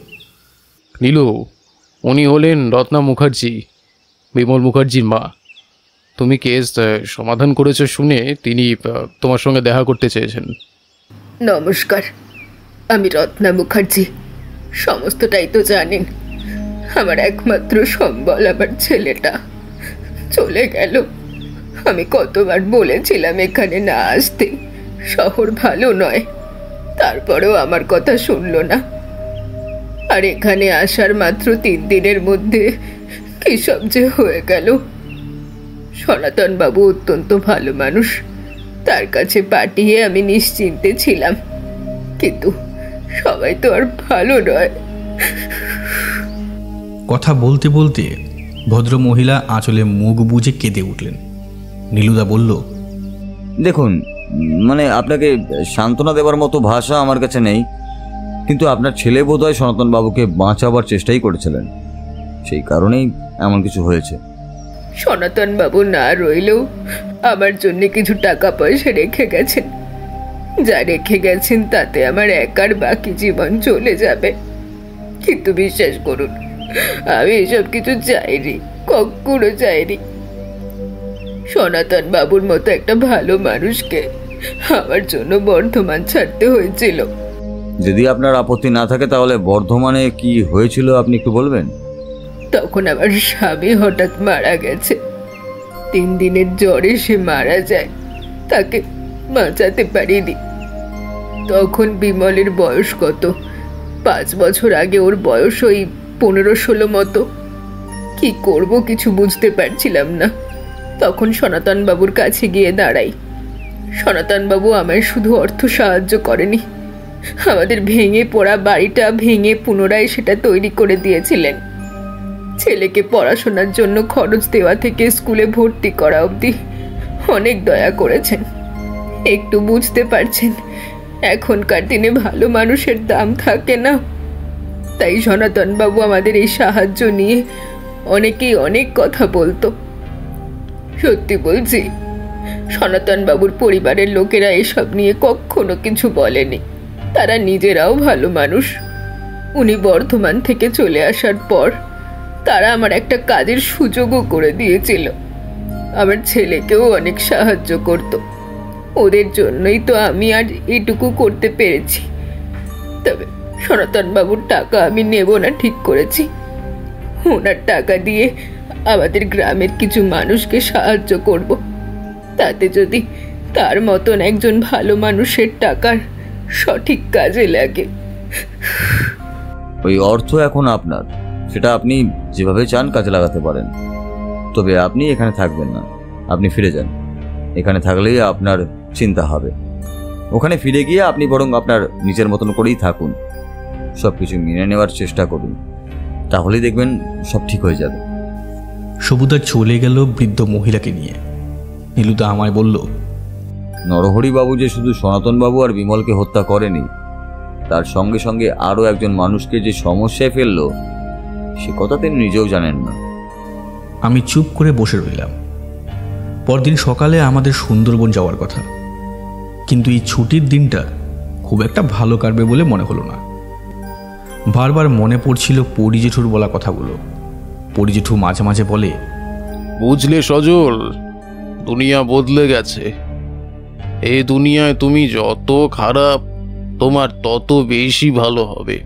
নীলু, উনি হলেন রত্না মুখার্জি, বিমল মুখার্জির মা। তুমি কেস সমাধান করেছো শুনে তিনি তোমার সঙ্গে দেখা করতে চেয়েছেন। নমস্কার, আমি রত্না মুখার্জি। সমস্তটাই তো জানেন। আমার একমাত্র সম্বল আমার ছেলেটা চলে গেল। আমি কতবার বলেছিলাম এখানে না আসতে, শহর ভালো নয়, তারপরেও আমার কথা শুনলো না। আর এখানে আসার মাত্র 3 দিনের মধ্যে কি সব যে হয়ে গেল। সনাতন বাবু অত্যন্ত ভালো মানুষ, তার কাছে পাঠিয়ে আমি নিশ্চিন্তে ছিলাম, কিন্তু সবাই তো আর ভালো নয়। কথা বলতে বলতে ভদ্র মহিলা আঁচলে মুখ বুজে কেঁদে উঠলেন। নীলুদা বলল, দেখুন, মানে আপনাকে সান্ত্বনা দেওয়ার মতো ভাষা আমার কাছে নেই, কিন্তু আপনার ছেলে বোধহয় সনাতনবাবুকে বাঁচাবার চেষ্টাই করেছিলেন, সেই কারণেই এমন কিছু হয়েছে। সনাতন বাবু না রইলেও আমার জন্য কিছু টাকা পয়সা রেখে গেছেন। যা রেখে গেছেন তাতে আমার একার বাকি জীবন চলে যাবে। কিন্তু বিশ্বাস করুন, আমি এসব কিছু চাইনি, কখনো চাইনি। সনাতন বাবুর মতো একটা ভালো মানুষকে আমার জন্য বর্ধমান ছাড়তে হয়েছিল। যদি আপনার আপত্তি না থাকে তাহলে বর্ধমানে কি হয়েছিল আপনি একটু বলবেন? তখন আমার স্বামী হঠাৎ মারা গেছে। 3 দিনের জ্বরে সে মারা যায়, তাকে বাঁচাতে পারিনি। তখন বিমলের বয়স কত? 5 বছর আগে ওর বয়স ওই 15-16 মতো। কি করব কিছু বুঝতে পারছিলাম না। তখন সনাতন বাবুর কাছে গিয়ে দাঁড়াই। সনাতন বাবু আমায় শুধু অর্থ সাহায্য করেনি, আমাদের ভেঙে পড়া বাড়িটা ভেঙে পুনরায় সেটা তৈরি করে দিয়েছিলেন। ছেলেকে পড়াশোনার জন্য খরচ দেওয়া থেকে স্কুলে ভর্তি করা অবধি অনেক দয়া করেছেন। একটু বুঝতে পারছেন, এখনকার দিনে ভালো মানুষের দাম থাকে না। তাই সনাতন বাবু আমাদের এই সাহায্য নিয়ে অনেকেই অনেক কথা বলতো। সত্যি বলছি, সনাতন বাবুর পরিবারের লোকেরা এসব নিয়ে কখনো কিছু বলেনি। তারা নিজেরাও ভালো মানুষ। উনি বর্ধমান থেকে চলে আসার পর তারা আমার একটা কাজের সুযোগও করে দিয়েছিল। আমার ছেলেকেও অনেক সাহায্য করত। ওদের জন্যই তো আমি আর এটুকু করতে পেরেছি। তবে সনাতনবাবুর টাকা আমি নেব না ঠিক করেছি। ওনার টাকা দিয়ে আমাদের গ্রামের কিছু মানুষকে সাহায্য করব। তাতে যদি তার মতন একজন ভালো মানুষের টাকার সঠিক কাজে লাগে। ওই অর্থ এখন আপনার, সেটা আপনি যেভাবে চান কাজে লাগাতে পারেন। তবে আপনি এখানে থাকবেন না, আপনি ফিরে যান। এখানে থাকলেই আপনার চিন্তা হবে। ওখানে ফিরে গিয়ে আপনি বরং আপনার নিজের মতন করেই থাকুন, সব কিছু মেনে নেওয়ার চেষ্টা করুন, তাহলেই দেখবেন সব ঠিক হয়ে যাবে। সবুদা চলে গেল বৃদ্ধ মহিলাকে নিয়ে। নীলুদা আমায় বলল, নরহরিবাবু যে শুধু সনাতনবাবু আর বিমলকে হত্যা করেনি, তার সঙ্গে সঙ্গে আরও একজন মানুষকে যে সমস্যায় ফেললো সে কথা তিনি নিজেও জানেন না। আমি চুপ করে বসে রইলাম। পরদিন সকালে আমাদের সুন্দরবন যাওয়ার কথা, কিন্তু এই ছুটির দিনটা খুব একটা ভালো কাটবে বলে মনে হলো না। বারবার মনে পড়ছিল পরি জেঠুর বলা কথাগুলো। পরি জেঠু মাঝে মাঝে বলে, বুঝলে সজল, দুনিয়া বদলে গেছে। এই দুনিয়ায় তুমি যত খারাপ, তোমার তত বেশি ভালো হবে।